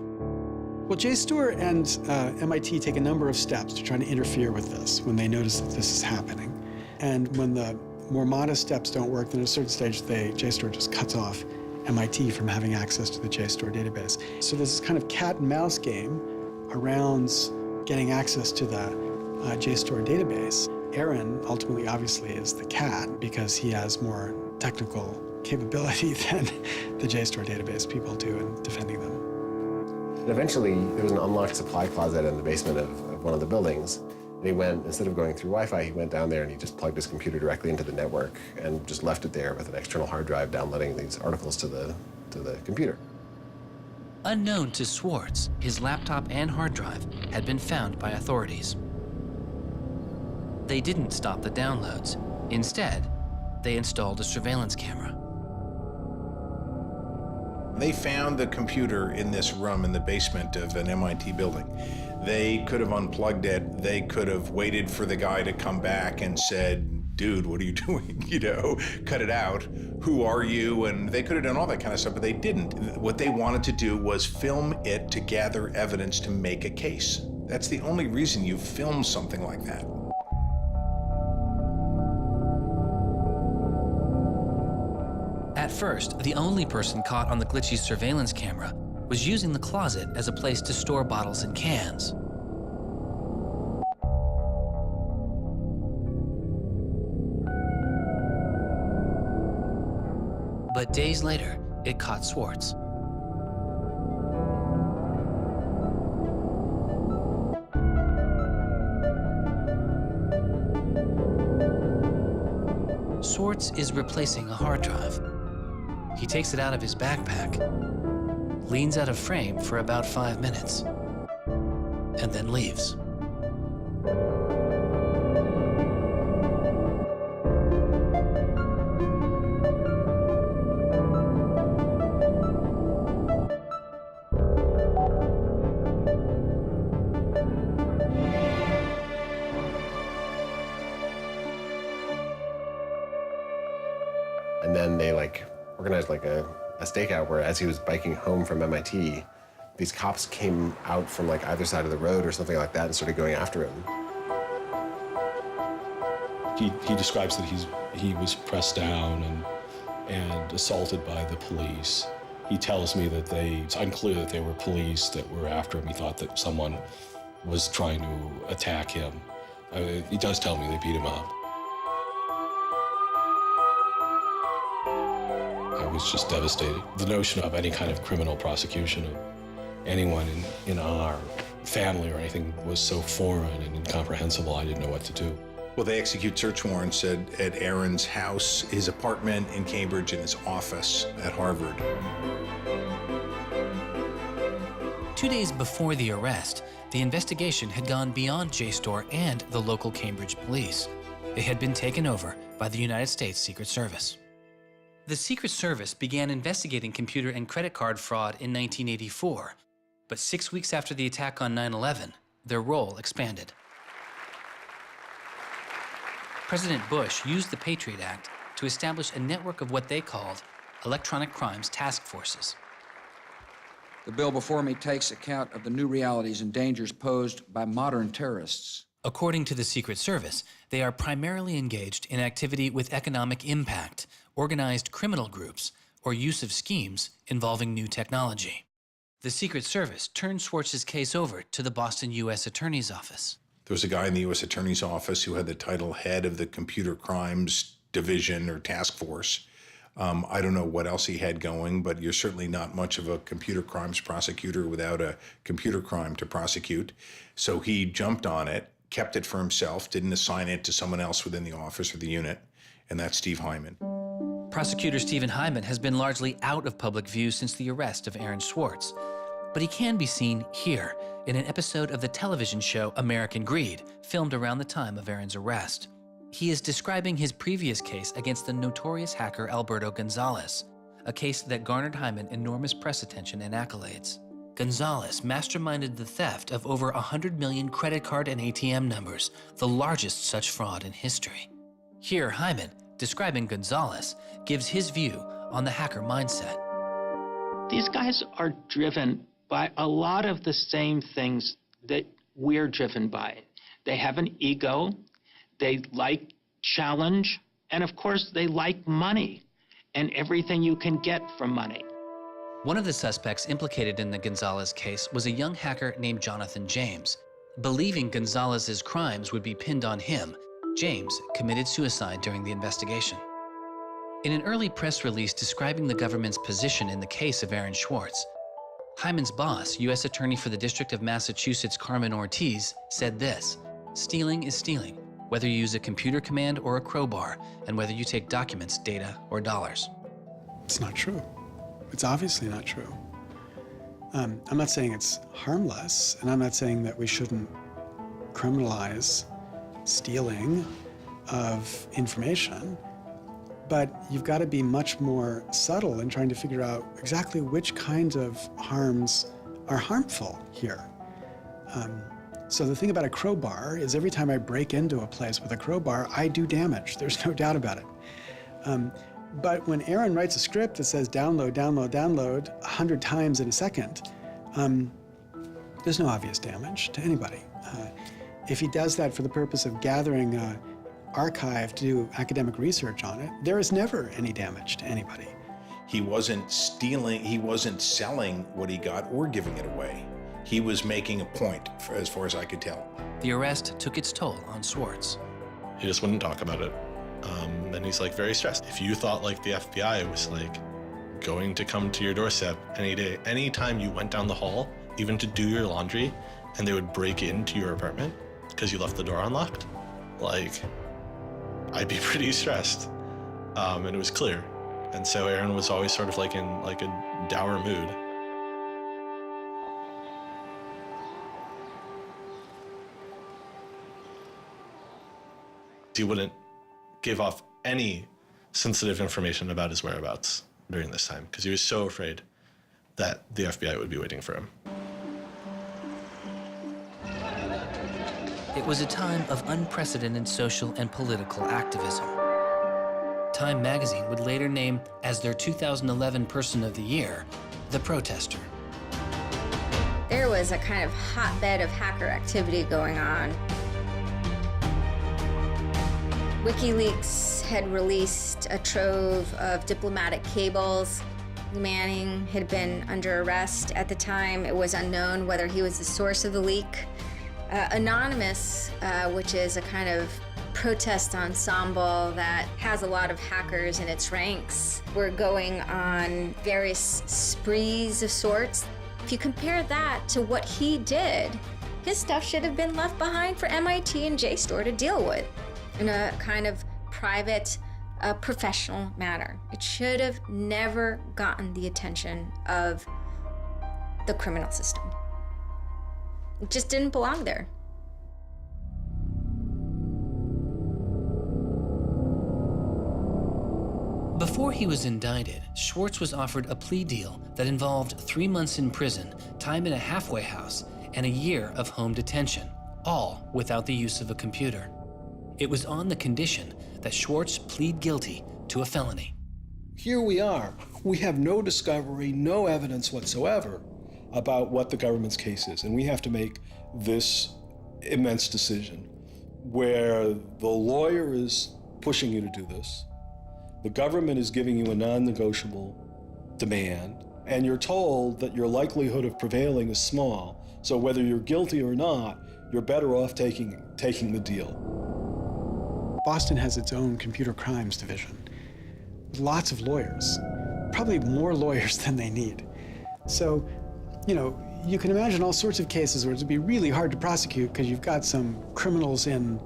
Well, JSTOR and MIT take a number of steps to try to interfere with this when they notice that this is happening. And when the more modest steps don't work, then at a certain stage, JSTOR just cuts off MIT from having access to the JSTOR database. So there's this kind of cat and mouse game around getting access to the JSTOR database. Aaron ultimately, obviously, is the cat because he has more technical capability than the JSTOR database people do in defending them. And eventually, there was an unlocked supply closet in the basement of one of the buildings. And he went, instead of going through Wi-Fi, he went down there and he just plugged his computer directly into the network and just left it there with an external hard drive downloading these articles to the computer. Unknown to Swartz, his laptop and hard drive had been found by authorities. They didn't stop the downloads. Instead, they installed a surveillance camera. They found the computer in this room in the basement of an MIT building. They could have unplugged it. They could have waited for the guy to come back and said, dude, what are you doing? You know, cut it out. Who are you? And they could have done all that kind of stuff, but they didn't. What they wanted to do was film it to gather evidence to make a case. That's the only reason you film something like that. At first, the only person caught on the glitchy surveillance camera was using the closet as a place to store bottles and cans. But days later, it caught Swartz. Swartz is replacing a hard drive. He takes it out of his backpack, leans out of frame for about 5 minutes, and then leaves. And then they organized a stakeout where as he was biking home from MIT, these cops came out from either side of the road or something like that and started going after him. He describes that he was pressed down and assaulted by the police. He tells me that it's unclear that they were police that were after him. He thought that someone was trying to attack him. He does tell me they beat him up. I was just devastated. The notion of any kind of criminal prosecution of anyone in our family or anything was so foreign and incomprehensible, I didn't know what to do. Well, they execute search warrants at Aaron's house, his apartment in Cambridge, and his office at Harvard. 2 days before the arrest, the investigation had gone beyond JSTOR and the local Cambridge police. It had been taken over by the United States Secret Service. The Secret Service began investigating computer and credit card fraud in 1984, but 6 weeks after the attack on 9/11, their role expanded. President Bush used the Patriot Act to establish a network of what they called electronic crimes task forces. The bill before me takes account of the new realities and dangers posed by modern terrorists. According to the Secret Service, they are primarily engaged in activity with economic impact, organized criminal groups, or use of schemes involving new technology. The Secret Service turned Swartz's case over to the Boston U.S. Attorney's Office. There was a guy in the U.S. Attorney's Office who had the title head of the Computer Crimes Division or Task Force. I don't know what else he had going, but you're certainly not much of a computer crimes prosecutor without a computer crime to prosecute. So he jumped on it, kept it for himself, didn't assign it to someone else within the office or the unit, and that's Steve Hyman. Prosecutor Stephen Hyman has been largely out of public view since the arrest of Aaron Swartz, but he can be seen here in an episode of the television show American Greed, filmed around the time of Aaron's arrest. He is describing his previous case against the notorious hacker Alberto Gonzalez, a case that garnered Hyman enormous press attention and accolades. Gonzalez masterminded the theft of over 100 million credit card and ATM numbers, the largest such fraud in history. Here, Hyman, describing Gonzalez, gives his view on the hacker mindset. These guys are driven by a lot of the same things that we're driven by. They have an ego, they like challenge, and of course they like money and everything you can get from money. One of the suspects implicated in the Gonzalez case was a young hacker named Jonathan James. Believing Gonzalez's crimes would be pinned on him, James committed suicide during the investigation. In an early press release describing the government's position in the case of Aaron Swartz, Hyman's boss, U.S. Attorney for the District of Massachusetts Carmen Ortiz, said this: "Stealing is stealing, whether you use a computer command or a crowbar, and whether you take documents, data, or dollars." It's not true. It's obviously not true. I'm not saying it's harmless, and I'm not saying that we shouldn't criminalize stealing of information, but you've got to be much more subtle in trying to figure out exactly which kinds of harms are harmful here. So the thing about a crowbar is every time I break into a place with a crowbar, I do damage. There's no doubt about it. But when Aaron writes a script that says download, download, download 100 times in a second, there's no obvious damage to anybody. If he does that for the purpose of gathering an archive to do academic research on it, there is never any damage to anybody. He wasn't stealing, he wasn't selling what he got or giving it away. He was making a point, as far as I could tell. The arrest took its toll on Swartz. He just wouldn't talk about it. And he's like very stressed. If you thought like the FBI was like going to come to your doorstep any day, anytime you went down the hall, even to do your laundry, and they would break into your apartment because you left the door unlocked, like, I'd be pretty stressed. And it was clear. And so Aaron was always sort of like in like a dour mood. He wouldn't give off any sensitive information about his whereabouts during this time because he was so afraid that the FBI would be waiting for him. It was a time of unprecedented social and political activism. Time magazine would later name as their 2011 Person of the Year, the protester. There was a kind of hotbed of hacker activity going on. WikiLeaks had released a trove of diplomatic cables. Manning had been under arrest at the time. It was unknown whether he was the source of the leak. Anonymous, which is a kind of protest ensemble that has a lot of hackers in its ranks, were going on various sprees of sorts. If you compare that to what he did, his stuff should have been left behind for MIT and JSTOR to deal with in a kind of private, professional manner. It should have never gotten the attention of the criminal system. It just didn't belong there. Before he was indicted, Swartz was offered a plea deal that involved 3 months in prison, time in a halfway house, and a year of home detention, all without the use of a computer. It was on the condition that Swartz plead guilty to a felony. Here we are. We have no discovery, no evidence whatsoever about what the government's case is, and we have to make this immense decision where the lawyer is pushing you to do this, the government is giving you a non-negotiable demand, and you're told that your likelihood of prevailing is small, so whether you're guilty or not, you're better off taking the deal. Boston has its own computer crimes division, with lots of lawyers, probably more lawyers than they need. So, you know, you can imagine all sorts of cases where it would be really hard to prosecute because you've got some criminals in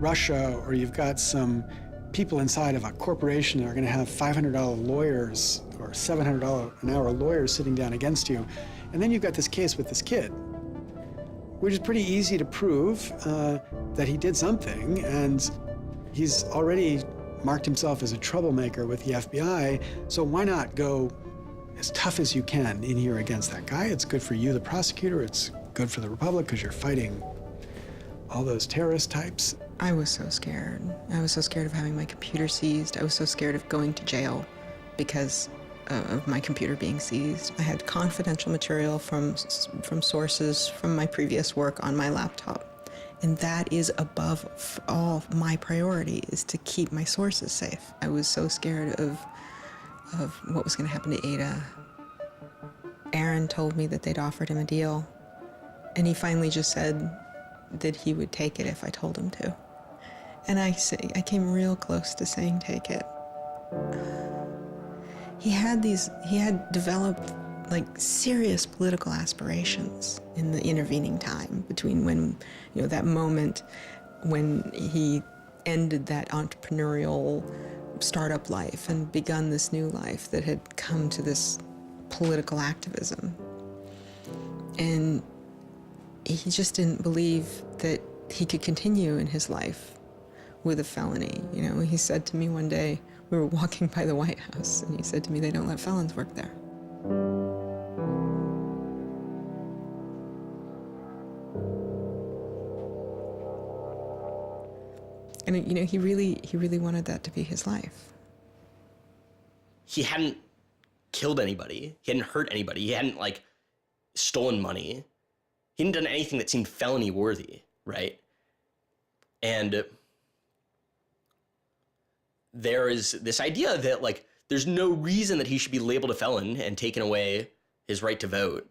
Russia or you've got some people inside of a corporation are going to have $500 lawyers or $700 an hour lawyers sitting down against you. And then you've got this case with this kid, which is pretty easy to prove that he did something, and he's already marked himself as a troublemaker with the FBI, so why not go as tough as you can in here against that guy? It's good for you, the prosecutor, it's good for the Republic, because you're fighting all those terrorist types. I was so scared. I was so scared of having my computer seized. I was so scared of going to jail because of my computer being seized. I had confidential material from sources from my previous work on my laptop. And that is above all my priority, is to keep my sources safe. I was so scared of what was going to happen to Ada. Aaron told me that they'd offered him a deal, and he finally just said that he would take it if I told him to. And I came real close to saying take it. He had developed like serious political aspirations in the intervening time between when, that moment when he ended that entrepreneurial startup life and begun this new life that had come to this political activism. And he just didn't believe that he could continue in his life with a felony. He said to me one day, we were walking by the White House, and he said to me, they don't let felons work there. And he really wanted that to be his life. He hadn't killed anybody. He hadn't hurt anybody. He hadn't stolen money. He hadn't done anything that seemed felony worthy, right? And there is this idea that there's no reason that he should be labeled a felon and taken away his right to vote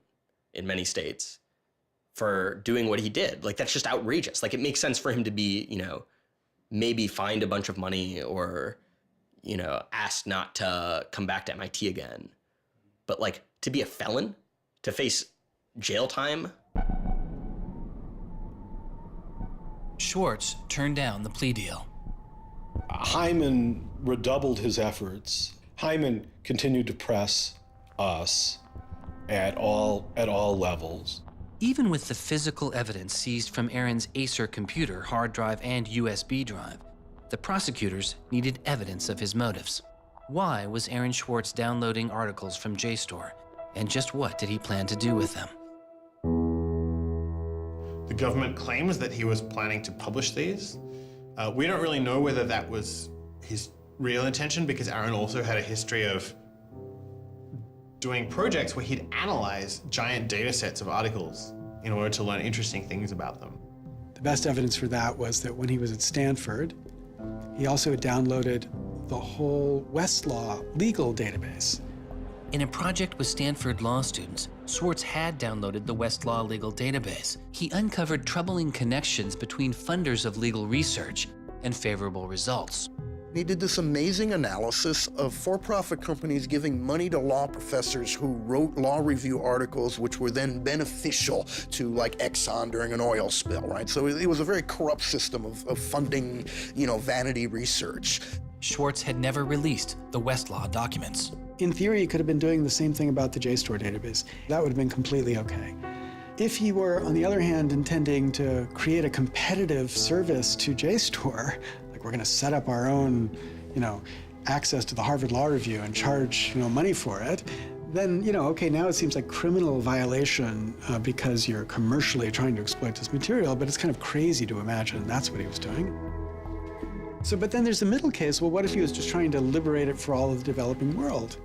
in many states for doing what he did. That's just outrageous. It makes sense for him to be, maybe fined a bunch of money or, asked not to come back to MIT again. But to be a felon, to face jail time. Swartz turned down the plea deal. Hyman redoubled his efforts. Hyman continued to press us at all levels. Even with the physical evidence seized from Aaron's Acer computer, hard drive, and USB drive, the prosecutors needed evidence of his motives. Why was Aaron Swartz downloading articles from JSTOR, and just what did he plan to do with them? The government claims that he was planning to publish these. We don't really know whether that was his real intention, because Aaron also had a history of doing projects where he'd analyze giant data sets of articles in order to learn interesting things about them. The best evidence for that was that when he was at Stanford, he also downloaded the whole Westlaw legal database. In a project with Stanford law students, Swartz had downloaded the Westlaw legal database. He uncovered troubling connections between funders of legal research and favorable results. He did this amazing analysis of for-profit companies giving money to law professors who wrote law review articles which were then beneficial to Exxon during an oil spill, right? So it was a very corrupt system of funding, vanity research. Swartz had never released the Westlaw documents. In theory, he could have been doing the same thing about the JSTOR database. That would have been completely okay. If he were, on the other hand, intending to create a competitive service to JSTOR, we're going to set up our own, access to the Harvard Law Review and charge, money for it, then, okay, now it seems like criminal violation because you're commercially trying to exploit this material, but it's kind of crazy to imagine that's what he was doing. So, but then there's the middle case. Well, what if he was just trying to liberate it for all of the developing world?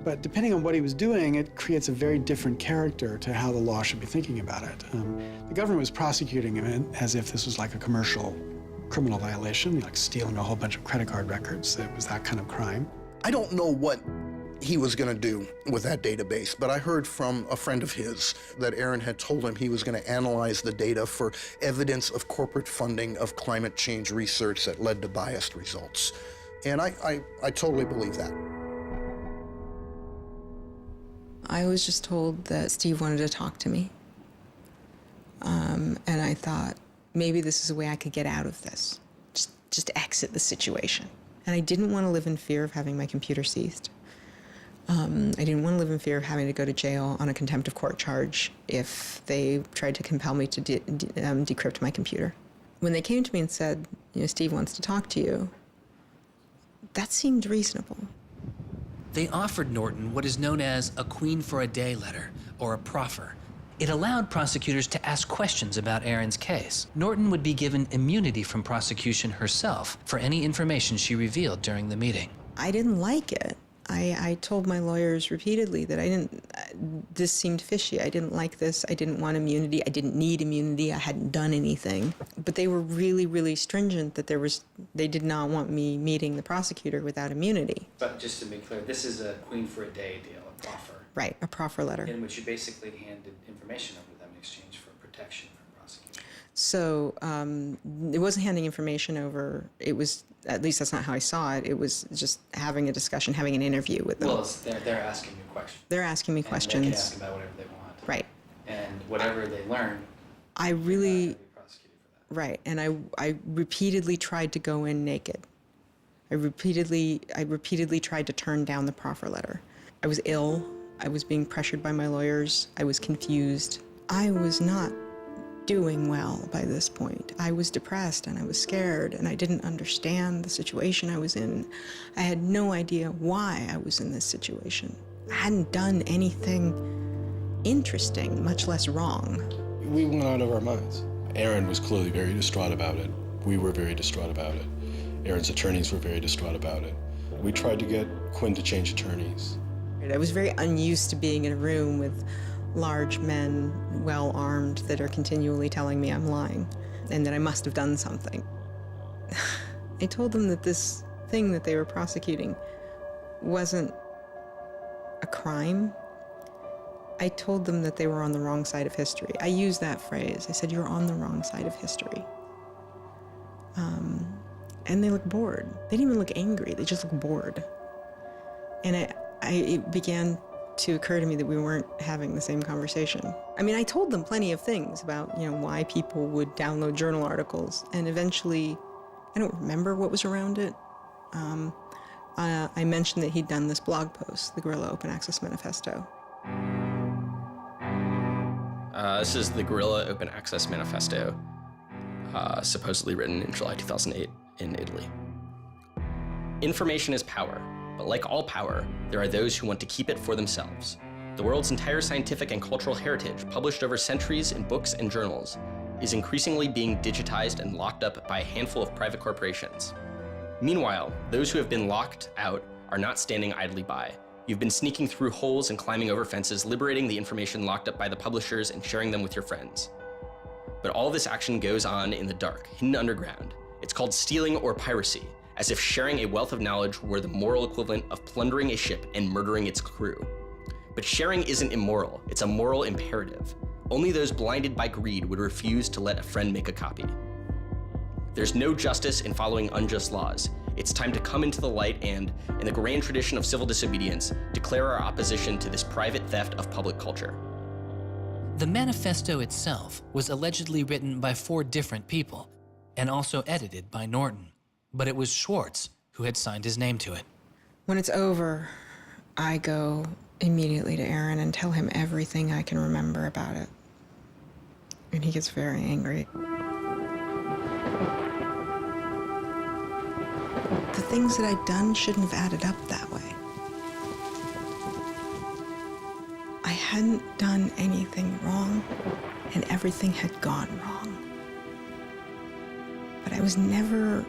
But depending on what he was doing, it creates a very different character to how the law should be thinking about it. The government was prosecuting him as if this was like a commercial criminal violation, like stealing a whole bunch of credit card records. It was that kind of crime. I don't know what he was going to do with that database, but I heard from a friend of his that Aaron had told him he was going to analyze the data for evidence of corporate funding of climate change research that led to biased results. And I totally believe that. I was just told that Steve wanted to talk to me. And I thought, maybe this is a way I could get out of this. Just just exit the situation. And I didn't want to live in fear of having my computer seized. I didn't want to live in fear of having to go to jail on a contempt of court charge if they tried to compel me to decrypt my computer. When they came to me and said, Steve wants to talk to you, that seemed reasonable. They offered Norton what is known as a Queen for a Day letter, or a proffer. It allowed prosecutors to ask questions about Aaron's case. Norton would be given immunity from prosecution herself for any information she revealed during the meeting. I didn't like it. I told my lawyers repeatedly that this seemed fishy. I didn't like this. I didn't want immunity. I didn't need immunity. I hadn't done anything. But they were really, really stringent that they did not want me meeting the prosecutor without immunity. But just to be clear, this is a Queen for a Day deal, a proffer. Right, a proffer letter. In which you basically handed information over to them in exchange for protection from prosecution. So it wasn't handing information over. It was, at least that's not how I saw it. It was just having a discussion, having an interview with them. Well, they're asking you questions. They're asking me questions. And they can ask about whatever they want. Right. And whatever they learn, I really, right, and I repeatedly tried to go in naked. I repeatedly tried to turn down the proffer letter. I was ill. I was being pressured by my lawyers. I was confused. I was not doing well by this point. I was depressed and I was scared and I didn't understand the situation I was in. I had no idea why I was in this situation. I hadn't done anything interesting, much less wrong. We went out of our minds. Aaron was clearly very distraught about it. We were very distraught about it. Aaron's attorneys were very distraught about it. We tried to get Quinn to change attorneys. I was very unused to being in a room with large men, well-armed, that are continually telling me I'm lying and that I must have done something. I told them that this thing that they were prosecuting wasn't a crime. I told them that they were on the wrong side of history. I used that phrase. I said, you're on the wrong side of history. And they looked bored. They didn't even look angry. They just looked bored. And it began to occur to me that we weren't having the same conversation. I mean, I told them plenty of things about, why people would download journal articles, and eventually, I don't remember what was around it. I mentioned that he'd done this blog post, the Guerrilla Open Access Manifesto. This is the Guerrilla Open Access Manifesto, supposedly written in July 2008 in Italy. Information is power. But like all power, there are those who want to keep it for themselves. The world's entire scientific and cultural heritage, published over centuries in books and journals, is increasingly being digitized and locked up by a handful of private corporations. Meanwhile, those who have been locked out are not standing idly by. You've been sneaking through holes and climbing over fences, liberating the information locked up by the publishers and sharing them with your friends. But all this action goes on in the dark, hidden underground. It's called stealing or piracy, as if sharing a wealth of knowledge were the moral equivalent of plundering a ship and murdering its crew. But sharing isn't immoral, it's a moral imperative. Only those blinded by greed would refuse to let a friend make a copy. There's no justice in following unjust laws. It's time to come into the light and, in the grand tradition of civil disobedience, declare our opposition to this private theft of public culture. The manifesto itself was allegedly written by 4 different people and also edited by Norton. But it was Swartz who had signed his name to it. When it's over, I go immediately to Aaron and tell him everything I can remember about it. And he gets very angry. The things that I'd done shouldn't have added up that way. I hadn't done anything wrong, and everything had gone wrong. But I was never...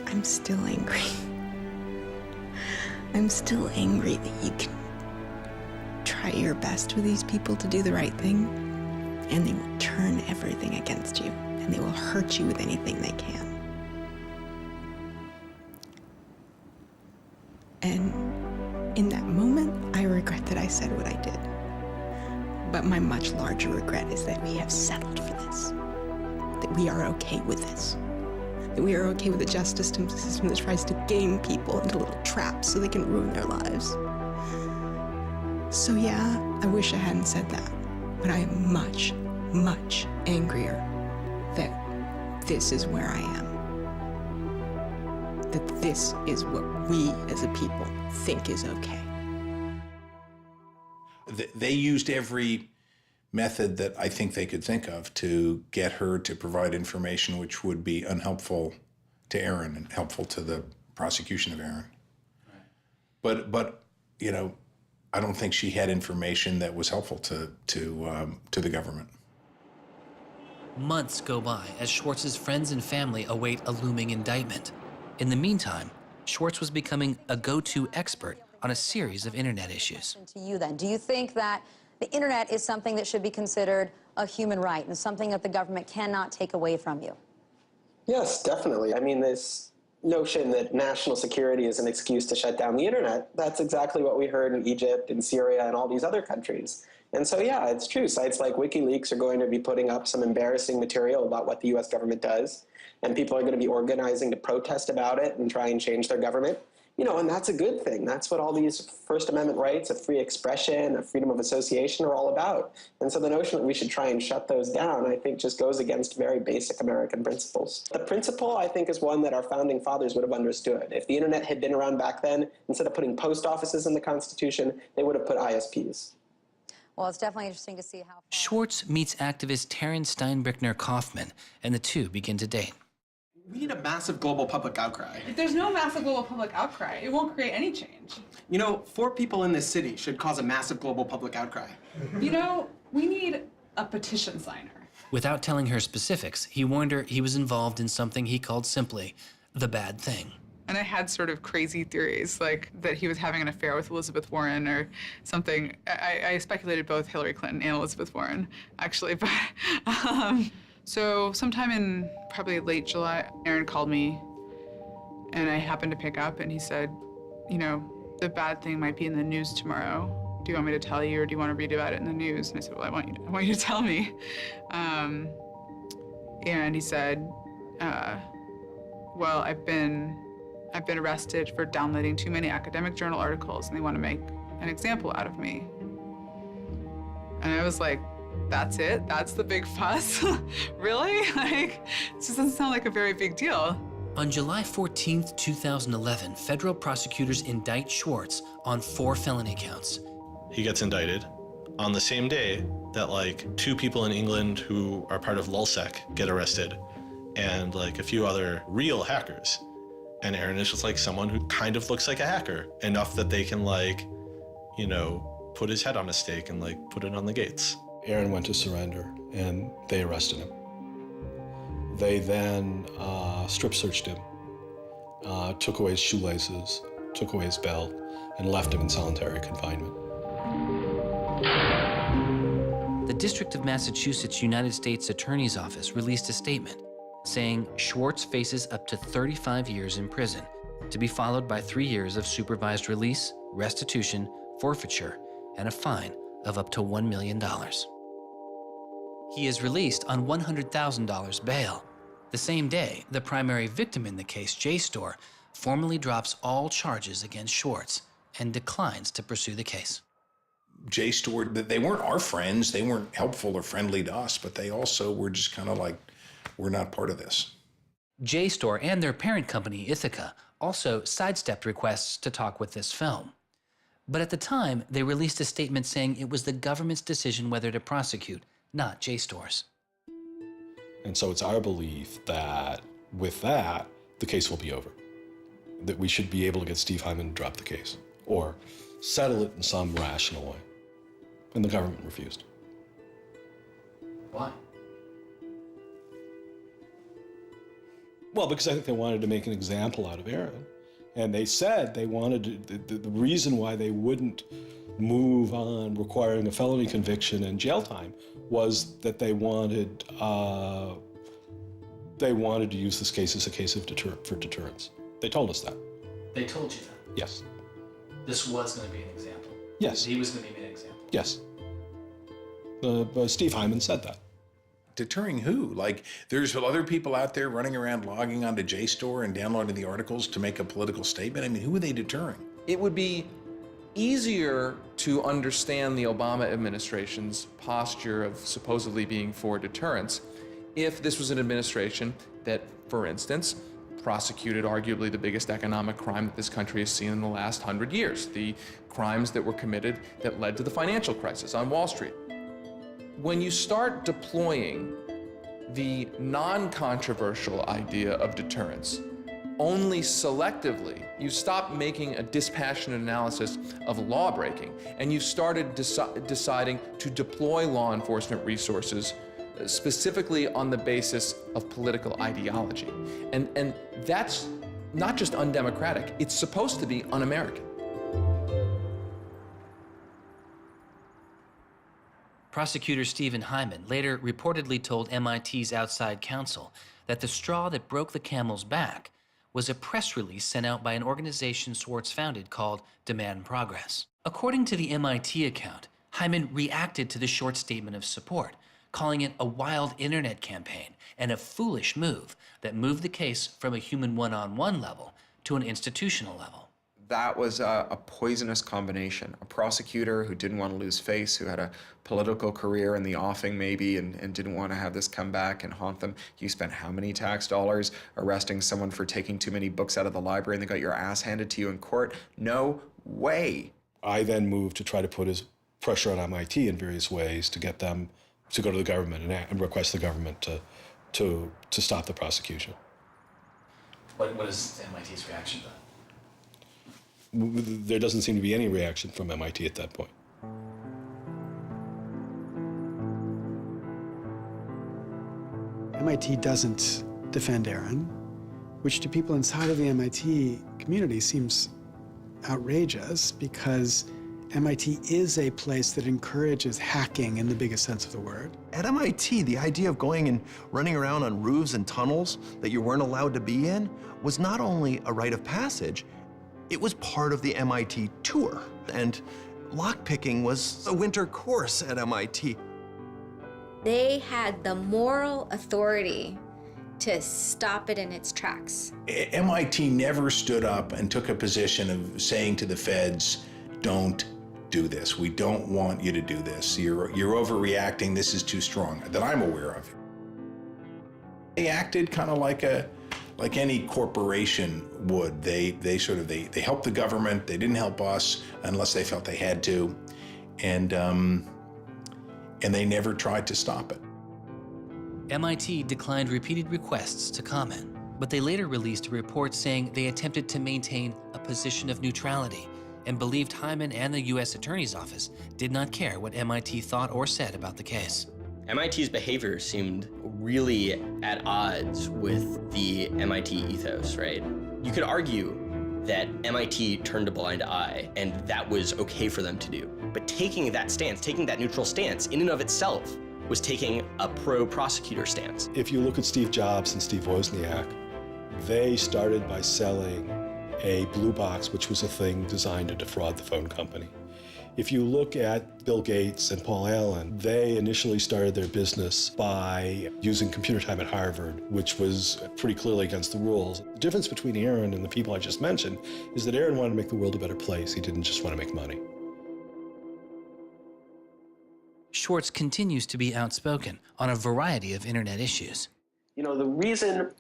I'm still angry. I'm still angry that you can try your best with these people to do the right thing, and they will turn everything against you, and they will hurt you with anything they can. And in that moment, I regret that I said what I did. But my much larger regret is that we have settled for this, that we are okay with this. That we are okay with a justice system that tries to game people into little traps so they can ruin their lives. So yeah, I wish I hadn't said that, but I am much, much angrier that this is where I am. That this is what we as a people think is okay. They used every method that I think they could think of to get her to provide information which would be unhelpful to Aaron and helpful to the prosecution of Aaron. But you know, I don't think she had information that was helpful to the government. Months go by as Swartz's friends and family await a looming indictment. In the meantime, Swartz was becoming a go-to expert on a series of internet issues. To you then, do you think that the internet is something that should be considered a human right and something that the government cannot take away from you? Yes, definitely. I mean, this notion that national security is an excuse to shut down the internet, that's exactly what we heard in Egypt and Syria and all these other countries. And so, yeah, it's true. Sites like WikiLeaks are going to be putting up some embarrassing material about what the U.S. government does, and people are going to be organizing to protest about it and try and change their government. You know, and that's a good thing. That's what all these First Amendment rights of free expression, of freedom of association are all about. And so the notion that we should try and shut those down, I think, just goes against very basic American principles. The principle, I think, is one that our founding fathers would have understood. If the internet had been around back then, instead of putting post offices in the Constitution, they would have put ISPs. Well, it's definitely interesting to see how... Swartz meets activist Taryn Steinbrickner Kaufman, and the two begin to date. We need a massive global public outcry. If there's no massive global public outcry, it won't create any change. You know, 4 people in this city should cause a massive global public outcry. You know, we need a petition signer. Without telling her specifics, he warned her he was involved in something he called simply the bad thing. And I had sort of crazy theories, like that he was having an affair with Elizabeth Warren or something. I speculated both Hillary Clinton and Elizabeth Warren, actually, but so sometime in probably late July, Aaron called me, and I happened to pick up, and he said, you know, the bad thing might be in the news tomorrow. Do you want me to tell you, or do you want to read about it in the news? And I said, well, I want you to tell me. And he said, well, I've been arrested for downloading too many academic journal articles, and they want to make an example out of me. And I was like, that's it? That's the big fuss? Really? Like, it just doesn't sound like a very big deal. On July 14th, 2011, federal prosecutors indict Swartz on 4 felony counts. He gets indicted on the same day that like 2 people in England who are part of LulzSec get arrested, and like a few other real hackers. And Aaron is just like someone who kind of looks like a hacker, enough that they can like, you know, put his head on a stake and like put it on the gates. Aaron went to surrender, and they arrested him. They then strip searched him, took away his shoelaces, took away his belt, and left him in solitary confinement. The District of Massachusetts United States Attorney's Office released a statement saying Swartz faces up to 35 years in prison, to be followed by 3 years of supervised release, restitution, forfeiture, and a fine of up to $1 million. He is released on $100,000 bail. The same day, the primary victim in the case, JSTOR, formally drops all charges against Swartz and declines to pursue the case. JSTOR, they weren't our friends, they weren't helpful or friendly to us, but they also were just kind of like, we're not part of this. JSTOR and their parent company, Ithaca, also sidestepped requests to talk with this film. But at the time, they released a statement saying it was the government's decision whether to prosecute, not JSTOR's. And so it's our belief that with that, the case will be over. That we should be able to get Steve Hyman to drop the case or settle it in some rational way. And the government refused. Why? Well, because I think they wanted to make an example out of Aaron. And they said they wanted to, the reason why they wouldn't move on requiring a felony conviction and jail time was that they wanted to use this case as a case of for deterrence. They told us that. They told you that? Yes. This was going to be an example? Yes. He was going to be an example? Yes. Steve Hyman said that. Deterring who? Like, there's other people out there running around logging onto JSTOR and downloading the articles to make a political statement. I mean, who are they deterring? It would be easier to understand the Obama administration's posture of supposedly being for deterrence if this was an administration that, for instance, prosecuted arguably the biggest economic crime that this country has seen in the last 100 years, the crimes that were committed that led to the financial crisis on Wall Street. When you start deploying the non-controversial idea of deterrence only selectively, you stop making a dispassionate analysis of lawbreaking, and you started deciding to deploy law enforcement resources specifically on the basis of political ideology. And that's not just undemocratic, it's supposed to be un-American. Prosecutor Stephen Hyman later reportedly told MIT's outside counsel that the straw that broke the camel's back was a press release sent out by an organization Swartz founded called Demand Progress. According to the MIT account, Hyman reacted to the short statement of support, calling it a wild internet campaign and a foolish move that moved the case from a human one-on-one level to an institutional level. That was a poisonous combination. A prosecutor who didn't want to lose face, who had a political career in the offing maybe, and didn't want to have this come back and haunt them. You spent how many tax dollars arresting someone for taking too many books out of the library and they got your ass handed to you in court? No way. I then moved to try to put pressure on MIT in various ways to get them to go to the government and request the government to stop the prosecution. What is MIT's reaction to that? There doesn't seem to be any reaction from MIT at that point. MIT doesn't defend Aaron, which to people inside of the MIT community seems outrageous because MIT is a place that encourages hacking in the biggest sense of the word. At MIT, the idea of going and running around on roofs and tunnels that you weren't allowed to be in was not only a rite of passage, it was part of the MIT tour. And lockpicking was a winter course at MIT. They had the moral authority to stop it in its tracks. MIT never stood up and took a position of saying to the feds, don't do this. We don't want you to do this. You're overreacting. This is too strong, that I'm aware of. They acted kind of like any corporation would. They helped the government. They didn't help us unless they felt they had to, and they never tried to stop it. MIT declined repeated requests to comment, but they later released a report saying they attempted to maintain a position of neutrality and believed Hyman and the U.S. Attorney's Office did not care what MIT thought or said about the case. MIT's behavior seemed really at odds with the MIT ethos, right? You could argue that MIT turned a blind eye and that was okay for them to do. But taking that stance, taking that neutral stance in and of itself was taking a pro-prosecutor stance. If you look at Steve Jobs and Steve Wozniak, they started by selling a blue box, which was a thing designed to defraud the phone company. If you look at Bill Gates and Paul Allen, they initially started their business by using computer time at Harvard, which was pretty clearly against the rules. The difference between Aaron and the people I just mentioned is that Aaron wanted to make the world a better place. He didn't just want to make money. Swartz continues to be outspoken on a variety of internet issues. You know, the reason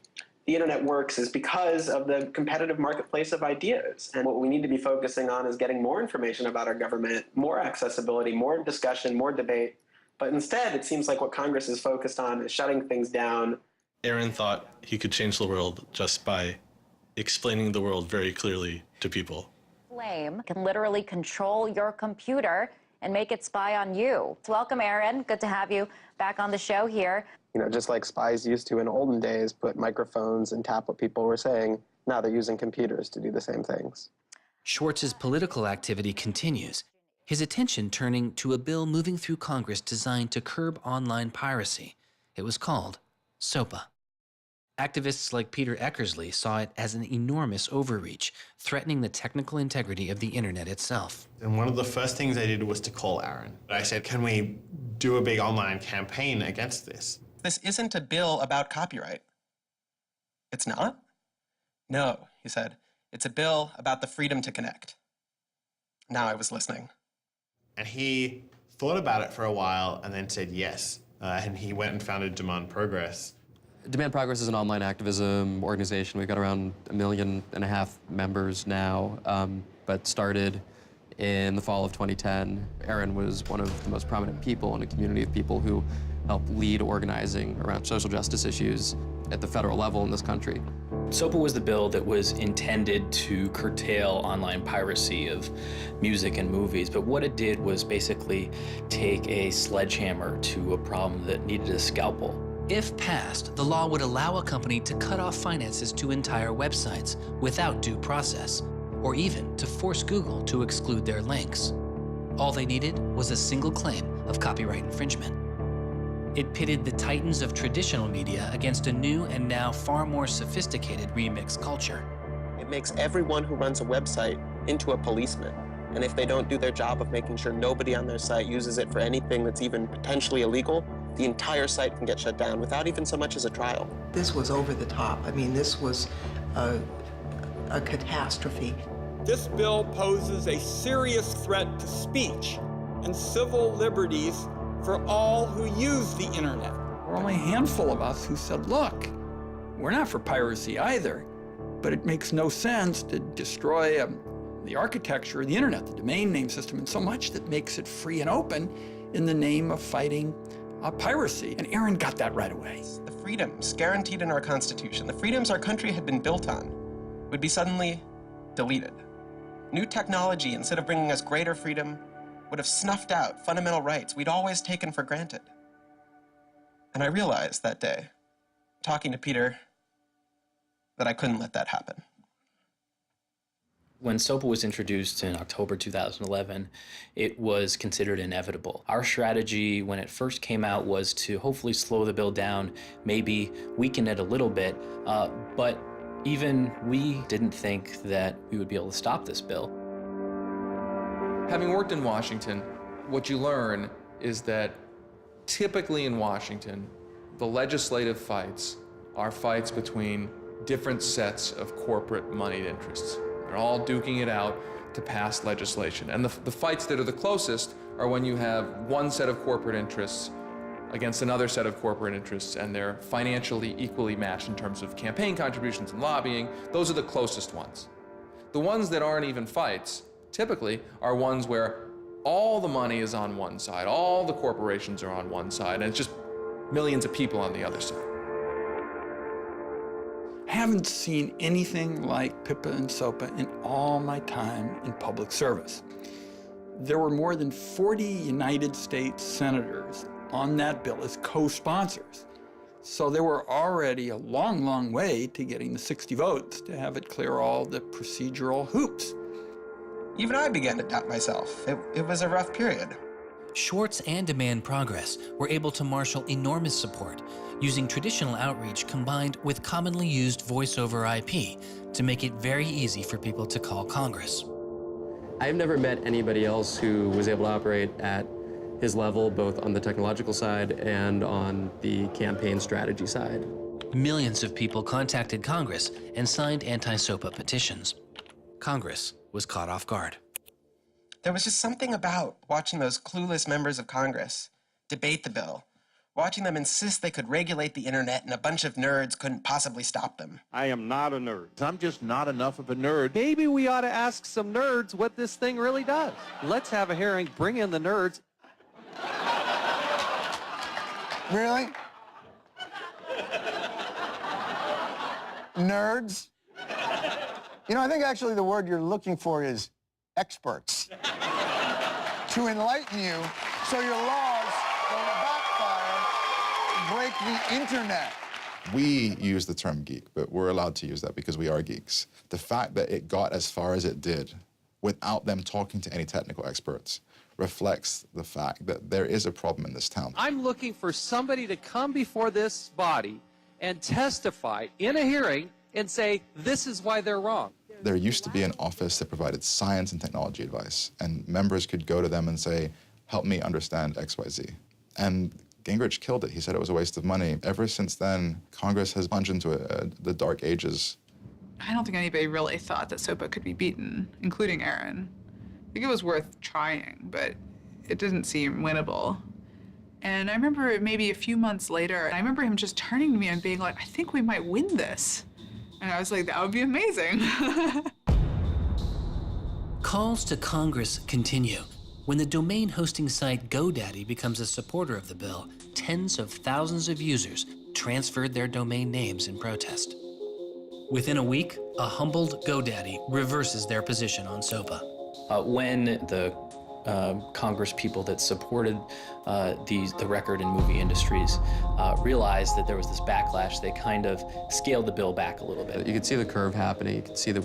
the internet works is because of the competitive marketplace of ideas. And what we need to be focusing on is getting more information about our government, more accessibility, more discussion, more debate. But instead, it seems like what Congress is focused on is shutting things down. Aaron thought he could change the world just by explaining the world very clearly to people. Flame can literally control your computer and make it spy on you. Welcome, Aaron. Good to have you back on the show here. You know, just like spies used to in olden days, put microphones and tap what people were saying, now they're using computers to do the same things. Schwartz's political activity continues, his attention turning to a bill moving through Congress designed to curb online piracy. It was called SOPA. Activists like Peter Eckersley saw it as an enormous overreach, threatening the technical integrity of the internet itself. And one of the first things I did was to call Aaron. I said, can we do a big online campaign against this? This isn't a bill about copyright. It's not? No, he said. It's a bill about the freedom to connect. now I was listening. And he thought about it for a while and then said yes. And he went and founded Demand Progress. Demand Progress is an online activism organization. We've got around 1.5 million members now, but started in the fall of 2010. Aaron was one of the most prominent people in a community of people who helped lead organizing around social justice issues at the federal level in this country. SOPA was the bill that was intended to curtail online piracy of music and movies, but what it did was basically take a sledgehammer to a problem that needed a scalpel. If passed, the law would allow a company to cut off finances to entire websites without due process, or even to force Google to exclude their links. All they needed was a single claim of copyright infringement. It pitted the titans of traditional media against a new and now far more sophisticated remix culture. It makes everyone who runs a website into a policeman. And if they don't do their job of making sure nobody on their site uses it for anything that's even potentially illegal, the entire site can get shut down without even so much as a trial. This was over the top. I mean, this was a catastrophe. This bill poses a serious threat to speech and civil liberties for all who use the internet. There were only a handful of us who said, look, we're not for piracy either, but it makes no sense to destroy the architecture of the internet, the domain name system, and so much that makes it free and open in the name of fighting piracy. And Aaron got that right away. The freedoms guaranteed in our Constitution, the freedoms our country had been built on, would be suddenly deleted. New technology, instead of bringing us greater freedom, would have snuffed out fundamental rights we'd always taken for granted. And I realized that day, talking to Peter, that I couldn't let that happen. When SOPA was introduced in October 2011, it was considered inevitable. Our strategy when it first came out was to hopefully slow the bill down, maybe weaken it a little bit, but even we didn't think that we would be able to stop this bill. Having worked in Washington, what you learn is that typically in Washington, the legislative fights are fights between different sets of corporate moneyed interests. They're all duking it out to pass legislation. And the fights that are the closest are when you have one set of corporate interests against another set of corporate interests, and they're financially equally matched in terms of campaign contributions and lobbying. Those are the closest ones. The ones that aren't even fights, typically, are ones where all the money is on one side, all the corporations are on one side, and it's just millions of people on the other side. Haven't seen anything like PIPA and SOPA in all my time in public service. There were more than 40 United States senators on that bill as co-sponsors. So there were already a long, long way to getting the 60 votes to have it clear all the procedural hoops. Even I began to doubt myself. It was a rough period. Swartz and Demand Progress were able to marshal enormous support, using traditional outreach combined with commonly used voice over IP to make it very easy for people to call Congress. I've never met anybody else who was able to operate at his level, both on the technological side and on the campaign strategy side. Millions of people contacted Congress and signed anti-SOPA petitions. Congress was caught off guard. There was just something about watching those clueless members of Congress debate the bill, watching them insist they could regulate the internet and a bunch of nerds couldn't possibly stop them. I am not a nerd. I'm just not enough of a nerd. Maybe we ought to ask some nerds what this thing really does. Let's have a hearing, bring in the nerds. Really? Nerds? You know, I think actually the word you're looking for is experts. To enlighten you so your laws don't backfire, break the internet. We use the term geek, but we're allowed to use that because we are geeks. The fact that it got as far as it did without them talking to any technical experts reflects the fact that there is a problem in this town. I'm looking for somebody to come before this body and testify in a hearing and say, this is why they're wrong. There used to be an office that provided science and technology advice, and members could go to them and say, help me understand XYZ. And Gingrich killed it. He said it was a waste of money. Ever since then, Congress has plunged into the dark ages. I don't think anybody really thought that SOPA could be beaten, including Aaron. think it was worth trying, but it didn't seem winnable. And I remember maybe a few months later, I remember him just turning to me and being like, I think we might win this. And I was like, that would be amazing. Calls to Congress continue. When the domain hosting site GoDaddy becomes a supporter of the bill, tens of thousands of users transferred their domain names in protest. Within a week, a humbled GoDaddy reverses their position on SOPA. When the Congress people that supported the record and movie industries realized that there was this backlash, they kind of scaled the bill back a little bit. You could see the curve happening. You could see that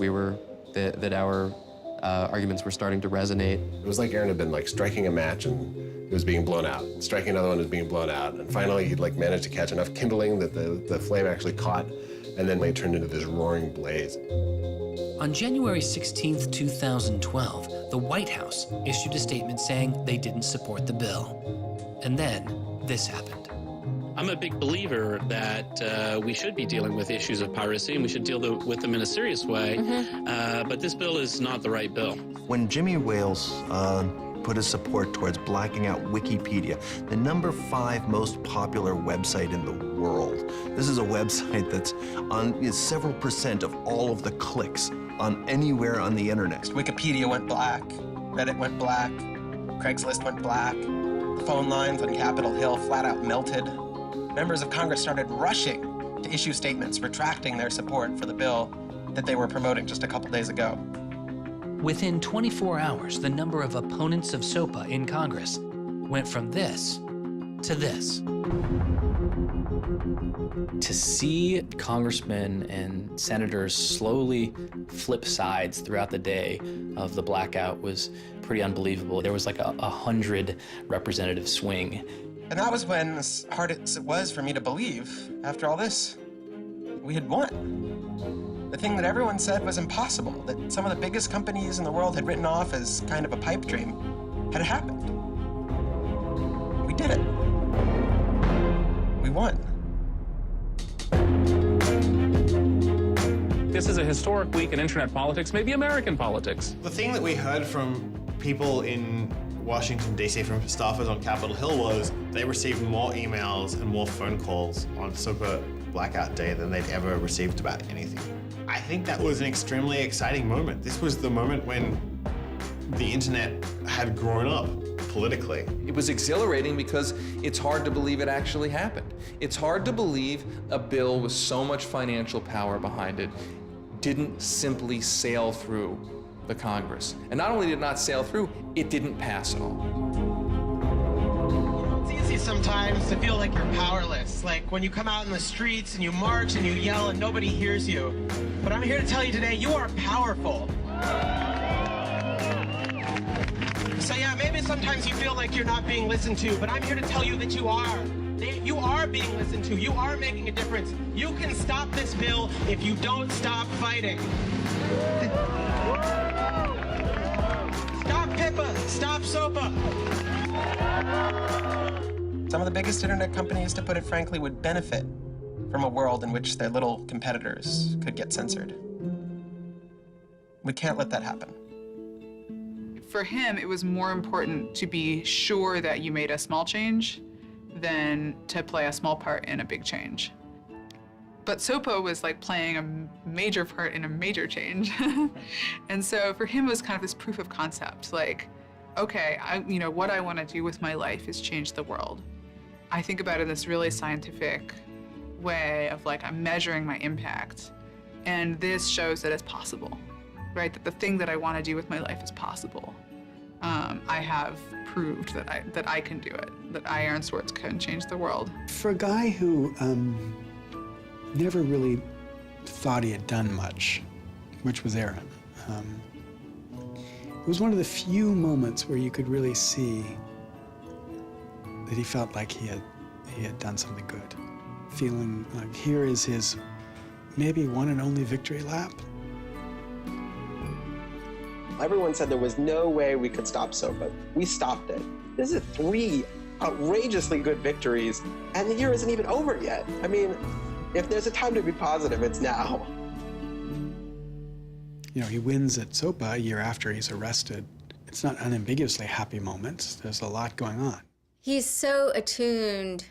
that our arguments were starting to resonate. It was like Aaron had been like striking a match and it was being blown out. Striking another one was being blown out. And finally he'd like managed to catch enough kindling that the flame actually caught, and then it turned into this roaring blaze. On January 16th, 2012, the White House issued a statement saying they didn't support the bill. And then this happened. I'm a big believer that we should be dealing with issues of piracy and we should deal with them in a serious way. But this bill is not the right bill. When Jimmy Wales put his support towards blacking out Wikipedia, the #5 most popular website in the world. This is a website that's on several % of all of the clicks on anywhere on the internet. Wikipedia went black, Reddit went black, Craigslist went black, the phone lines on Capitol Hill flat out melted. Members of Congress started rushing to issue statements retracting their support for the bill that they were promoting just a couple days ago. Within 24 hours, the number of opponents of SOPA in Congress went from this to this. To see congressmen and senators slowly flip sides throughout the day of the blackout was pretty unbelievable. There was like a 100 representative swing. And that was when, as hard as it was for me to believe, after all this, we had won. The thing that everyone said was impossible, that some of the biggest companies in the world had written off as kind of a pipe dream, had happened. We did it. We won. This is a historic week in internet politics, maybe American politics. The thing that we heard from people in Washington, D.C., from staffers on Capitol Hill was they received more emails and more phone calls on SOPA blackout day than they'd ever received about anything. I think that was an extremely exciting moment. This was the moment when the internet had grown up politically. It was exhilarating because it's hard to believe it actually happened. It's hard to believe a bill with so much financial power behind it didn't simply sail through the Congress. And not only did it not sail through, it didn't pass at all. It's easy sometimes to feel like you're powerless, like when you come out in the streets and you march and you yell and nobody hears you. But I'm here to tell you today, you are powerful. So yeah, maybe sometimes you feel like you're not being listened to, but I'm here to tell you that you are. You are being listened to. You are making a difference. You can stop this bill if you don't stop fighting. Stop PIPA. Stop SOPA. Some of the biggest internet companies, to put it frankly, would benefit from a world in which their little competitors could get censored. We can't let that happen. For him, it was more important to be sure that you made a small change than to play a small part in a big change. But SOPA was like playing a major part in a major change. And so for him, it was kind of this proof of concept, like, okay, what I want to do with my life is change the world. I think about it in this really scientific way of like, I'm measuring my impact. And this shows that it's possible, right? That the thing that I want to do with my life is possible. I have proved that I can do it, that I, Aaron Swartz, can change the world. For a guy who never really thought he had done much, which was Aaron, it was one of the few moments where you could really see that he felt like he had done something good. Feeling like here is his maybe one and only victory lap. Everyone said there was no way we could stop SOPA. We stopped it. This is 3 outrageously good victories, and the year isn't even over yet. I mean, if there's a time to be positive, it's now. You know, he wins at SOPA a year after he's arrested it's not unambiguously happy moments. There's a lot going on. He's so attuned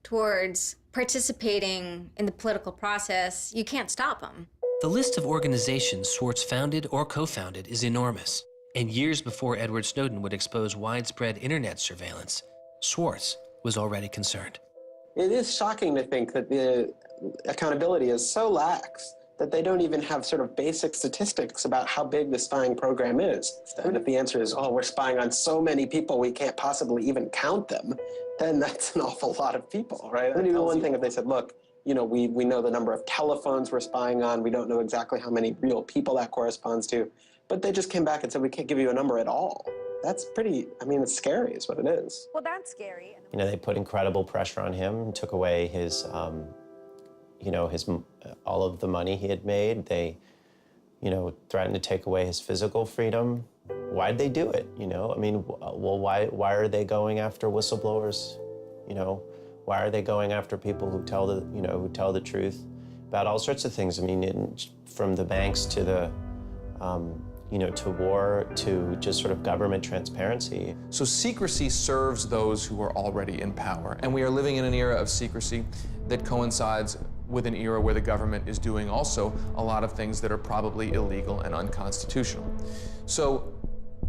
towards participating in the political process, you can't stop him. The list of organizations Swartz founded or co-founded is enormous. And years before Edward Snowden would expose widespread internet surveillance, Swartz was already concerned. It is shocking to think that the accountability is so lax that they don't even have sort of basic statistics about how big the spying program is. And if the answer is, oh, we're spying on so many people we can't possibly even count them, then that's an awful lot of people, right? It would be one thing if they said, look, you know, we know the number of telephones we're spying on, we don't know exactly how many real people that corresponds to, but they just came back and said, we can't give you a number at all. That's pretty, I mean, it's scary is what it is. Well, that's scary. You know, they put incredible pressure on him, took away his, you know, all of the money he had made. They, you know, threatened to take away his physical freedom. Why'd they do it, you know? I mean, well, why are they going after whistleblowers, you know? Why are they going after people who tell the truth about all sorts of things? I mean, from the banks to the, you know, to war, to just sort of government transparency. So secrecy serves those who are already in power. And we are living in an era of secrecy that coincides with an era where the government is doing also a lot of things that are probably illegal and unconstitutional. So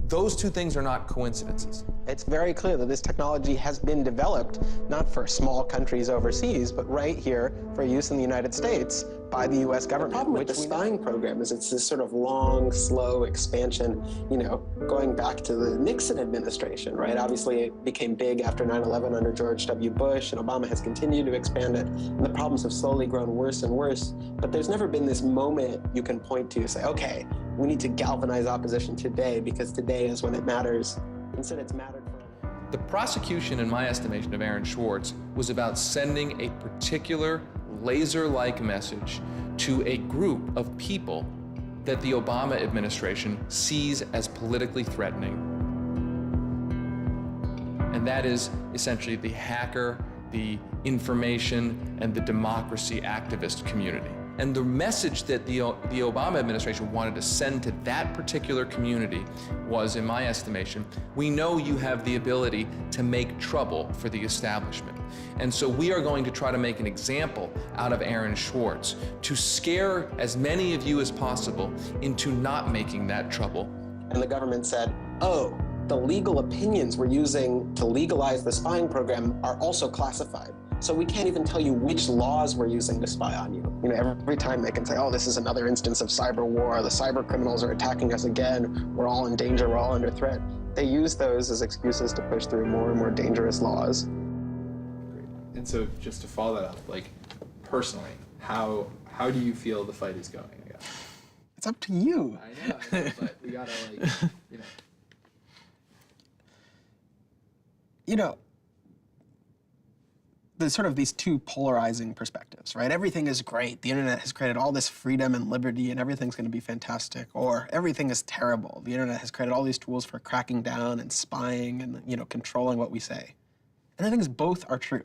those two things are not coincidences. It's very clear that this technology has been developed not for small countries overseas, but right here for use in the United States by the U.S. government. The problem with the spying program is it's this sort of long, slow expansion, you know, going back to the Nixon administration, right? Obviously, it became big after 9/11 under George W. Bush, and Obama has continued to expand it, and the problems have slowly grown worse and worse. But there's never been this moment you can point to say, okay, we need to galvanize opposition today because today is when it matters. Instead, it's mattered for. The prosecution, in my estimation, of Aaron Swartz was about sending a particular laser-like message to a group of people that the Obama administration sees as politically threatening. And that is essentially the hacker, the information, and the democracy activist community. And the message that the Obama administration wanted to send to that particular community was, in my estimation, we know you have the ability to make trouble for the establishment. And so we are going to try to make an example out of Aaron Swartz to scare as many of you as possible into not making that trouble. And the government said, oh, the legal opinions we're using to legalize the spying program are also classified. So we can't even tell you which laws we're using to spy on you. You know, every time they can say, oh, this is another instance of cyber war, the cyber criminals are attacking us again, we're all in danger, we're all under threat. They use those as excuses to push through more and more dangerous laws. And so just to follow that up, like personally, how do you feel the fight is going, I guess? It's up to you. I know, but we gotta like, you know. You know, there's sort of these two polarizing perspectives, right? Everything is great. The internet has created all this freedom and liberty and everything's gonna be fantastic. Or everything is terrible. The internet has created all these tools for cracking down and spying and, you know, controlling what we say. And I think both are true,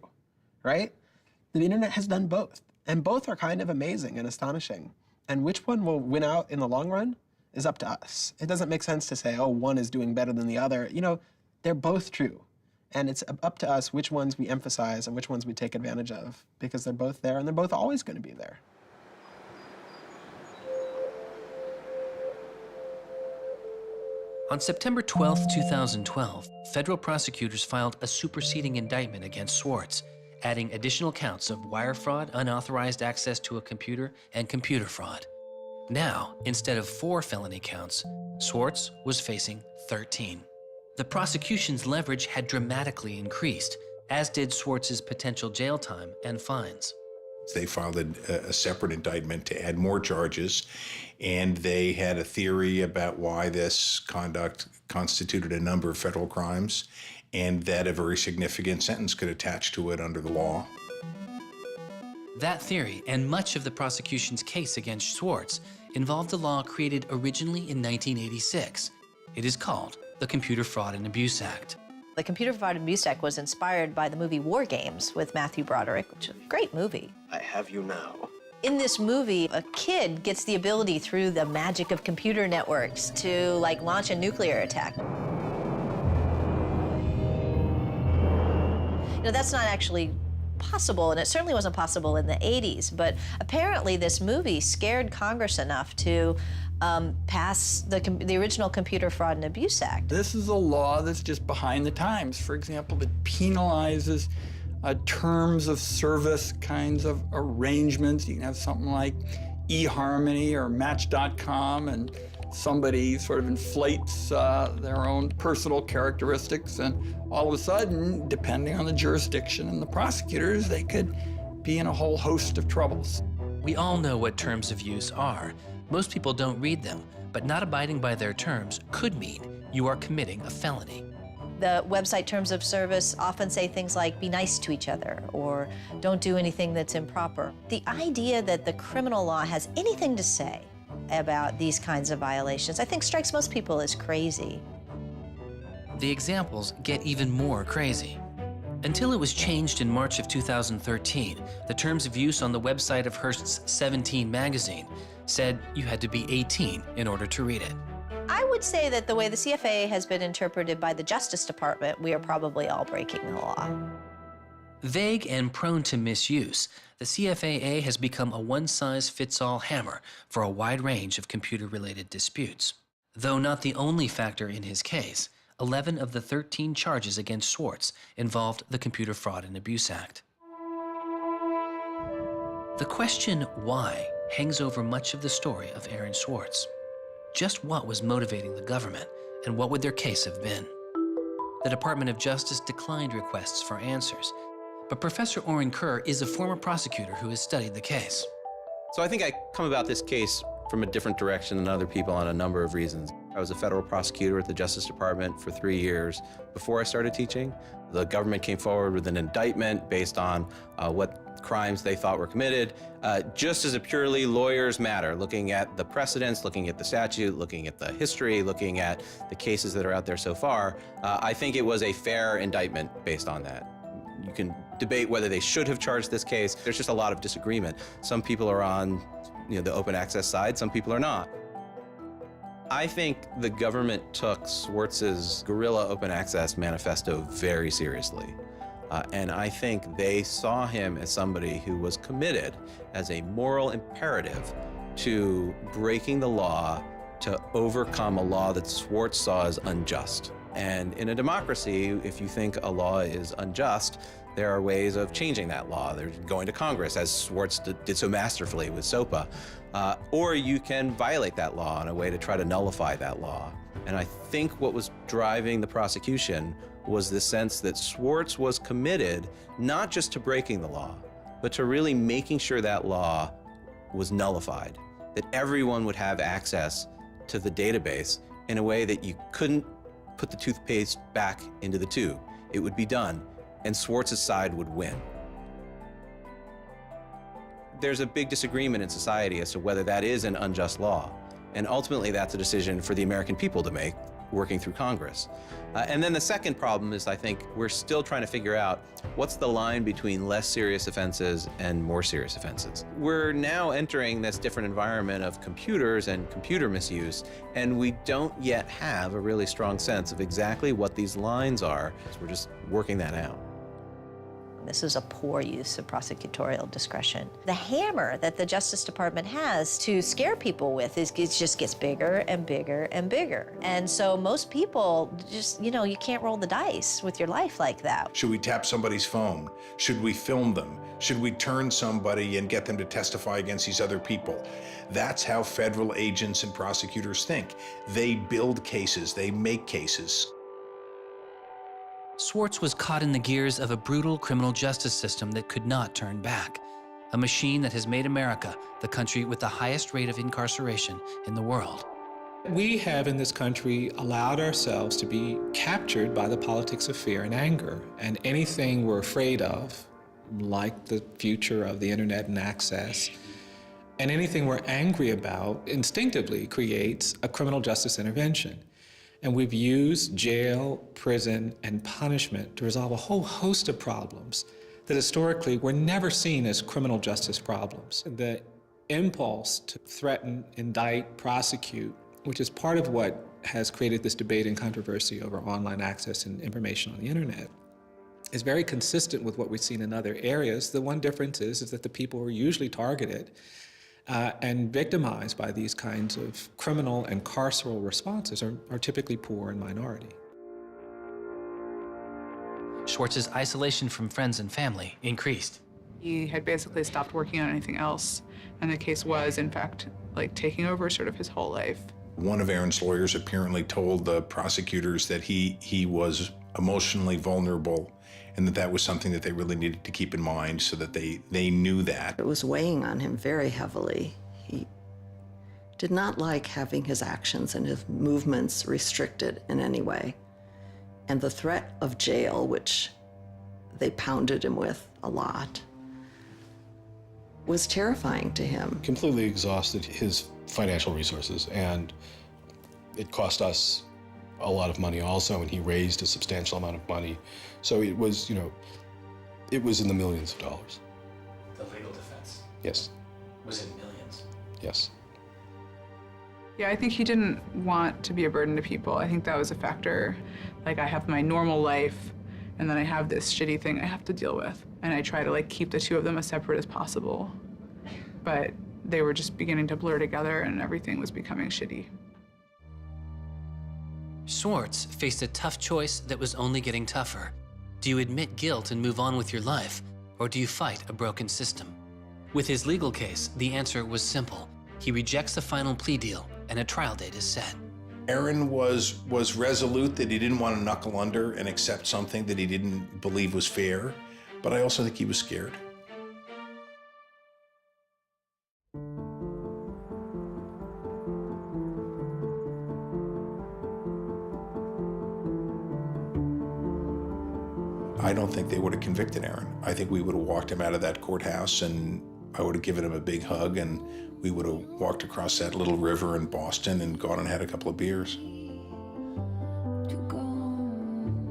right? The internet has done both. And both are kind of amazing and astonishing. And which one will win out in the long run is up to us. It doesn't make sense to say, oh, one is doing better than the other. You know, they're both true. And it's up to us which ones we emphasize and which ones we take advantage of, because they're both there and they're both always going to be there. On September 12, 2012, federal prosecutors filed a superseding indictment against Swartz, adding additional counts of wire fraud, unauthorized access to a computer, and computer fraud. Now, instead of 4 felony counts, Swartz was facing 13. The prosecution's leverage had dramatically increased, as did Swartz's potential jail time and fines. They filed a separate indictment to add more charges, and they had a theory about why this conduct constituted a number of federal crimes, and that a very significant sentence could attach to it under the law. That theory, and much of the prosecution's case against Swartz, involved a law created originally in 1986. It is called the Computer Fraud and Abuse Act. The Computer Fraud and Abuse Act was inspired by the movie War Games with Matthew Broderick, which is a great movie. I have you now. In this movie, a kid gets the ability through the magic of computer networks to like launch a nuclear attack. You know, that's not actually possible, and it certainly wasn't possible in the 80s, but apparently this movie scared Congress enough to pass the original Computer Fraud and Abuse Act. This is a law that's just behind the times. For example, it penalizes terms of service kinds of arrangements. You can have something like eHarmony or Match.com, and somebody sort of inflates their own personal characteristics, and all of a sudden, depending on the jurisdiction and the prosecutors, they could be in a whole host of troubles. We all know what terms of use are. Most people don't read them, but not abiding by their terms could mean you are committing a felony. The website terms of service often say things like, be nice to each other, or don't do anything that's improper. The idea that the criminal law has anything to say about these kinds of violations, I think strikes most people as crazy. The examples get even more crazy. Until it was changed in March of 2013, the terms of use on the website of Hearst's 17 magazine said you had to be 18 in order to read it. I would say that the way the CFA has been interpreted by the Justice Department, we are probably all breaking the law. Vague and prone to misuse, the CFAA has become a one-size-fits-all hammer for a wide range of computer-related disputes. Though not the only factor in his case, 11 of the 13 charges against Swartz involved the Computer Fraud and Abuse Act. The question why hangs over much of the story of Aaron Swartz. Just what was motivating the government, and what would their case have been? The Department of Justice declined requests for answers, but Professor Oren Kerr is a former prosecutor who has studied the case. So I think I come about this case from a different direction than other people on a number of reasons. I was a federal prosecutor at the Justice Department for 3 years before I started teaching. The government came forward with an indictment based on what crimes they thought were committed, just as a purely lawyers matter, looking at the precedents, looking at the statute, looking at the history, looking at the cases that are out there so far. I think it was a fair indictment based on that. You can debate whether they should have charged this case. There's just a lot of disagreement. Some people are on the open access side, some people are not. I think the government took Swartz's guerrilla open access manifesto very seriously. And I think they saw him as somebody who was committed as a moral imperative to breaking the law to overcome a law that Swartz saw as unjust. And in a democracy, if you think a law is unjust, there are ways of changing that law. There's going to Congress, as Swartz did so masterfully with SOPA. Or you can violate that law in a way to try to nullify that law. And I think what was driving the prosecution was the sense that Swartz was committed not just to breaking the law, but to really making sure that law was nullified, that everyone would have access to the database in a way that you couldn't put the toothpaste back into the tube. It would be done, and Swartz's side would win. There's a big disagreement in society as to whether that is an unjust law, and ultimately that's a decision for the American people to make, working through Congress. And then the second problem is, I think, we're still trying to figure out what's the line between less serious offenses and more serious offenses. We're now entering this different environment of computers and computer misuse, and we don't yet have a really strong sense of exactly what these lines are. So we're just working that out. This is a poor use of prosecutorial discretion. The hammer that the Justice Department has to scare people with it just gets bigger and bigger and bigger. And so most people just, you can't roll the dice with your life like that. Should we tap somebody's phone? Should we film them? Should we turn somebody and get them to testify against these other people? That's how federal agents and prosecutors think. They build cases, they make cases. Swartz was caught in the gears of a brutal criminal justice system that could not turn back, a machine that has made America the country with the highest rate of incarceration in the world. We have in this country allowed ourselves to be captured by the politics of fear and anger, and anything we're afraid of, like the future of the internet and access, and anything we're angry about instinctively creates a criminal justice intervention. And we've used jail, prison, and punishment to resolve a whole host of problems that historically were never seen as criminal justice problems. The impulse to threaten, indict, prosecute, which is part of what has created this debate and controversy over online access and information on the internet, is very consistent with what we've seen in other areas. The one difference is that the people who are usually targeted and victimized by these kinds of criminal and carceral responses are typically poor and minority. Swartz's isolation from friends and family increased. He had basically stopped working on anything else, and the case was, in fact, like taking over sort of his whole life. One of Aaron's lawyers apparently told the prosecutors that he was emotionally vulnerable and that was something that they really needed to keep in mind so that they knew that. It was weighing on him very heavily. He did not like having his actions and his movements restricted in any way. And the threat of jail, which they pounded him with a lot, was terrifying to him. Completely exhausted his financial resources, and it cost us a lot of money also, and he raised a substantial amount of money. So it was, it was in the millions of dollars. The legal defense Yes, was in millions. yes. Yeah, I think he didn't want to be a burden to people. I think that was a factor. Like, I have my normal life, and then I have this shitty thing I have to deal with. And I try to keep the two of them as separate as possible. But they were just beginning to blur together, and everything was becoming shitty. Swartz faced a tough choice that was only getting tougher. Do you admit guilt and move on with your life, or do you fight a broken system? With his legal case, the answer was simple. He rejects the final plea deal, and a trial date is set. Aaron was resolute that he didn't want to knuckle under and accept something that he didn't believe was fair, but I also think he was scared. I don't think they would have convicted Aaron. I think we would have walked him out of that courthouse, and I would have given him a big hug, and we would have walked across that little river in Boston and gone and had a couple of beers.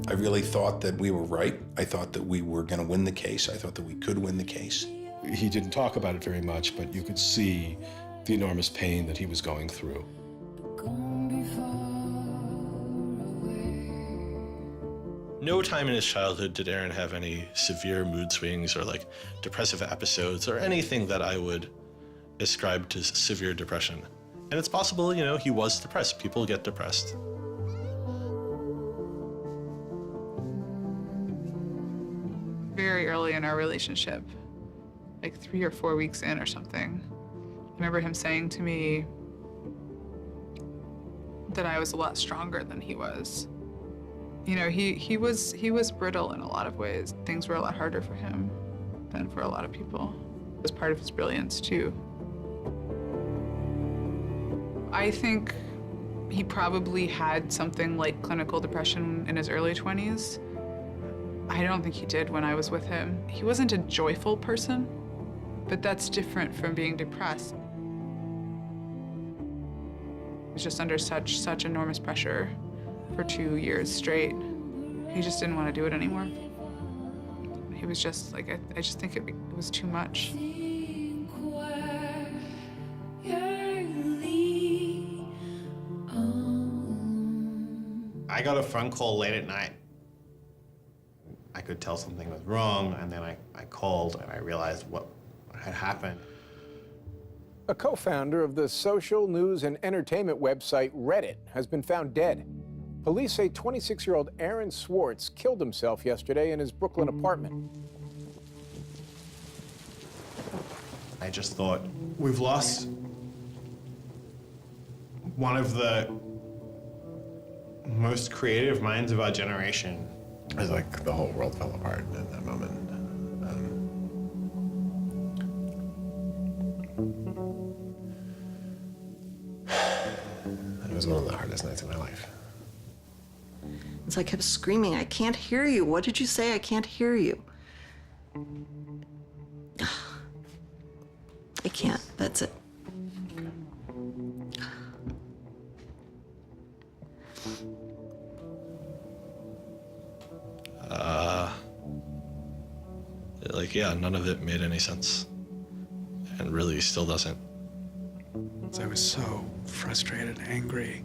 I really thought that we were right. I thought that we were going to win the case. I thought that we could win the case. He didn't talk about it very much, but you could see the enormous pain that he was going through. No time in his childhood did Aaron have any severe mood swings or depressive episodes or anything that I would ascribe to severe depression. And it's possible, he was depressed. People get depressed. Very early in our relationship, 3 or 4 weeks in or something, I remember him saying to me that I was a lot stronger than he was. He was brittle in a lot of ways. Things were a lot harder for him than for a lot of people. It was part of his brilliance, too. I think he probably had something like clinical depression in his early 20s. I don't think he did when I was with him. He wasn't a joyful person, but that's different from being depressed. He was just under such enormous pressure for 2 years straight. He just didn't want to do it anymore. He was just I just think it was too much. I got a phone call late at night. I could tell something was wrong, and then I called and I realized what had happened. A co-founder of the social news and entertainment website Reddit has been found dead. Police say 26-year-old Aaron Swartz killed himself yesterday in his Brooklyn apartment. I just thought, we've lost one of the most creative minds of our generation. It was like the whole world fell apart at that moment. It was one of the hardest nights of my life. As I kept screaming, I can't hear you. What did you say? I can't hear you. I can't. That's it. like, yeah, none of it made any sense. And really still doesn't. I was so frustrated and angry.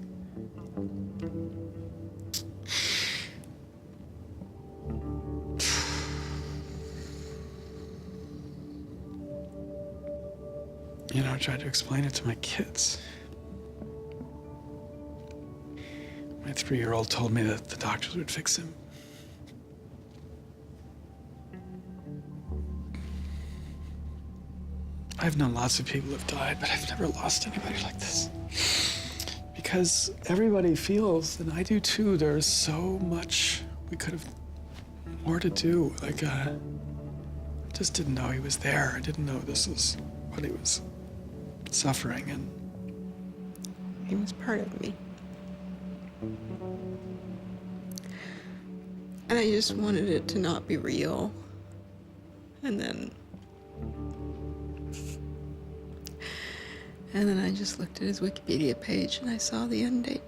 You know, I tried to explain it to my kids. My 3-year-old told me that the doctors would fix him. I've known lots of people who've died, but I've never lost anybody like this. Because everybody feels, and I do too, there's so much we could have more to do. Like, I just didn't know he was there. I didn't know this was what he was suffering, and he was part of me. And I just wanted it to not be real. And then I just looked at his Wikipedia page and I saw the end date.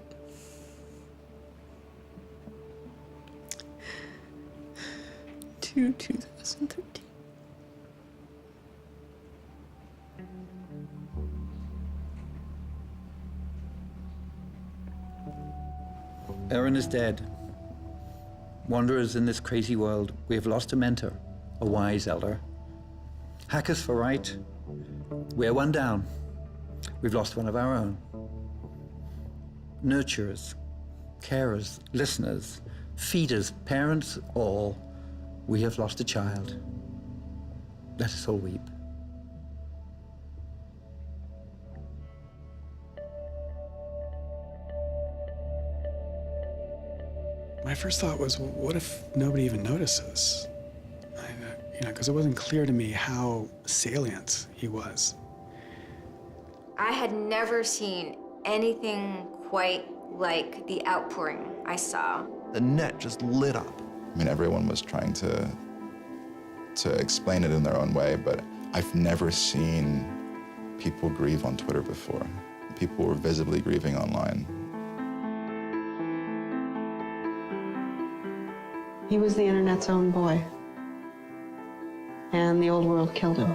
To 2013. Aaron is dead. Wanderers in this crazy world, we have lost a mentor, a wise elder. Hackers for right, we're one down. We've lost one of our own. Nurturers, carers, listeners, feeders, parents, all, we have lost a child. Let us all weep. my first thought was, well, what if nobody even notices? Because it wasn't clear to me how salient he was. I had never seen anything quite like the outpouring I saw. The net just lit up. I mean, everyone was trying to explain it in their own way, but I've never seen people grieve on Twitter before. People were visibly grieving online. He was the internet's own boy, and the old world killed him.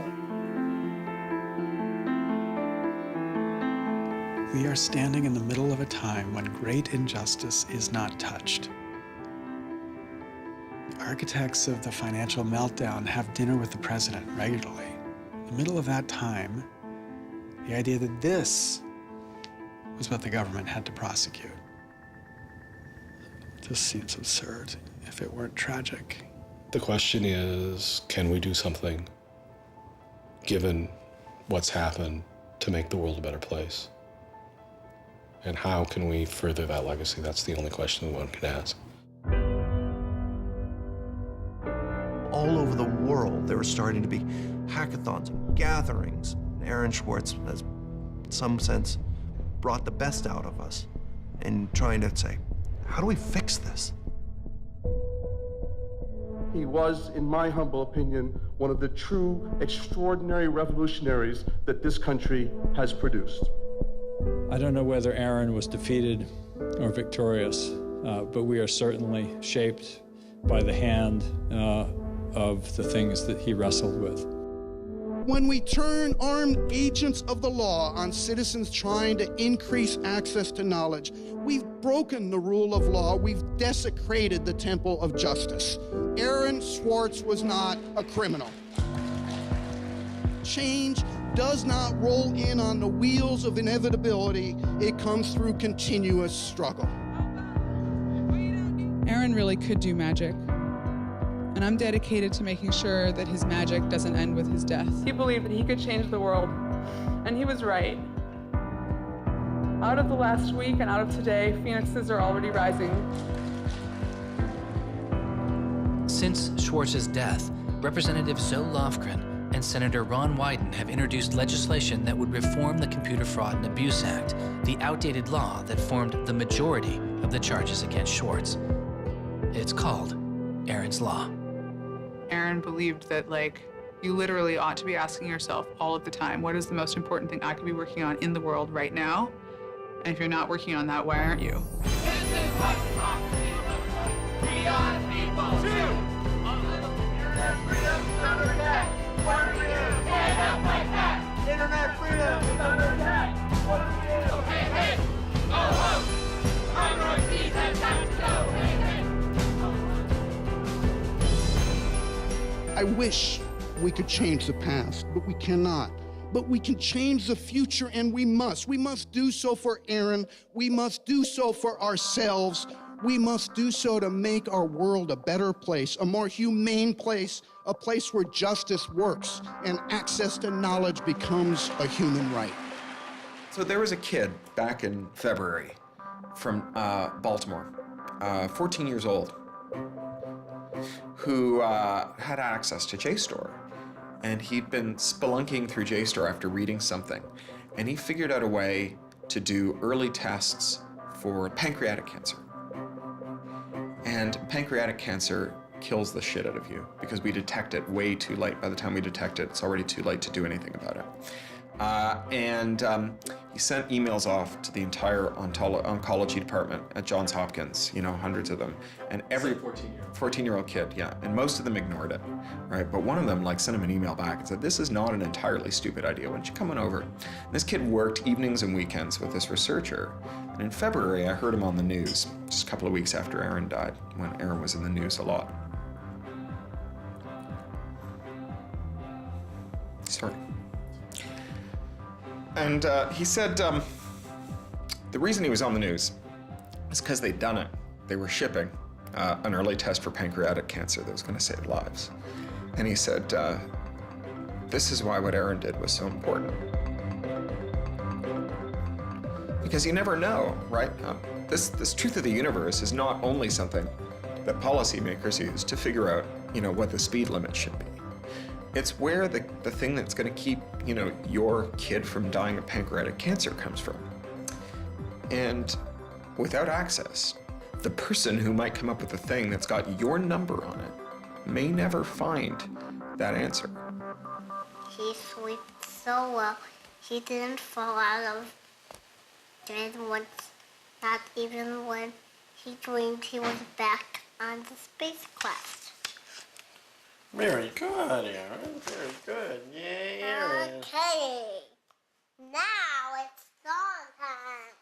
We are standing in the middle of a time when great injustice is not touched. The architects of the financial meltdown have dinner with the president regularly. In the middle of that time, the idea that this was what the government had to prosecute just seems absurd if it weren't tragic. The question is, can we do something, given what's happened, to make the world a better place? And how can we further that legacy? That's the only question one can ask. All over the world, there were starting to be hackathons and gatherings. Aaron Swartz has, in some sense, brought the best out of us in trying to say, how do we fix this? He was, in my humble opinion, one of the true extraordinary revolutionaries that this country has produced. I don't know whether Aaron was defeated or victorious, but we are certainly shaped by the hand of the things that he wrestled with. When we turn armed agents of the law on citizens trying to increase access to knowledge, we've broken the rule of law, we've desecrated the temple of justice. Aaron Swartz was not a criminal. Change does not roll in on the wheels of inevitability, it comes through continuous struggle. Aaron really could do magic. And I'm dedicated to making sure that his magic doesn't end with his death. He believed that he could change the world, and he was right. Out of the last week and out of today, phoenixes are already rising. Since Schwartz's death, Representative Zoe Lofgren and Senator Ron Wyden have introduced legislation that would reform the Computer Fraud and Abuse Act, the outdated law that formed the majority of the charges against Swartz. It's called Aaron's Law. Aaron believed that, you literally ought to be asking yourself all of the time, what is the most important thing I could be working on in the world right now? And if you're not working on that, why aren't you? We are people too. I wish we could change the past, but we cannot. But we can change the future, and we must. We must do so for Aaron. We must do so for ourselves. We must do so to make our world a better place, a more humane place, a place where justice works and access to knowledge becomes a human right. So there was a kid back in February from Baltimore, 14 years old, who had access to JSTOR. And he'd been spelunking through JSTOR after reading something. And he figured out a way to do early tests for pancreatic cancer. And pancreatic cancer kills the shit out of you because we detect it way too late. By the time we detect it, it's already too late to do anything about it. He sent emails off to the entire oncology department at Johns Hopkins, you know, hundreds of them. And every 14-year-old kid, yeah. And most of them ignored it, right? But one of them sent him an email back and said, this is not an entirely stupid idea. Why don't you come on over? And this kid worked evenings and weekends with this researcher. And in February, I heard him on the news, just a couple of weeks after Aaron died, when Aaron was in the news a lot. Sorry. And he said the reason he was on the news is because they'd done it. They were shipping an early test for pancreatic cancer that was going to save lives. And he said, this is why what Aaron did was so important. Because you never know, right? This truth of the universe is not only something that policymakers use to figure out, what the speed limit should be. It's where the thing that's going to keep, your kid from dying of pancreatic cancer comes from. And without access, the person who might come up with the thing that's got your number on it may never find that answer. He slept so well, he didn't fall out of bed once, not even when he dreamed he was back on the spacecraft. Very good, Aaron. Very good. Yay, Aaron. Okay. Now it's song time.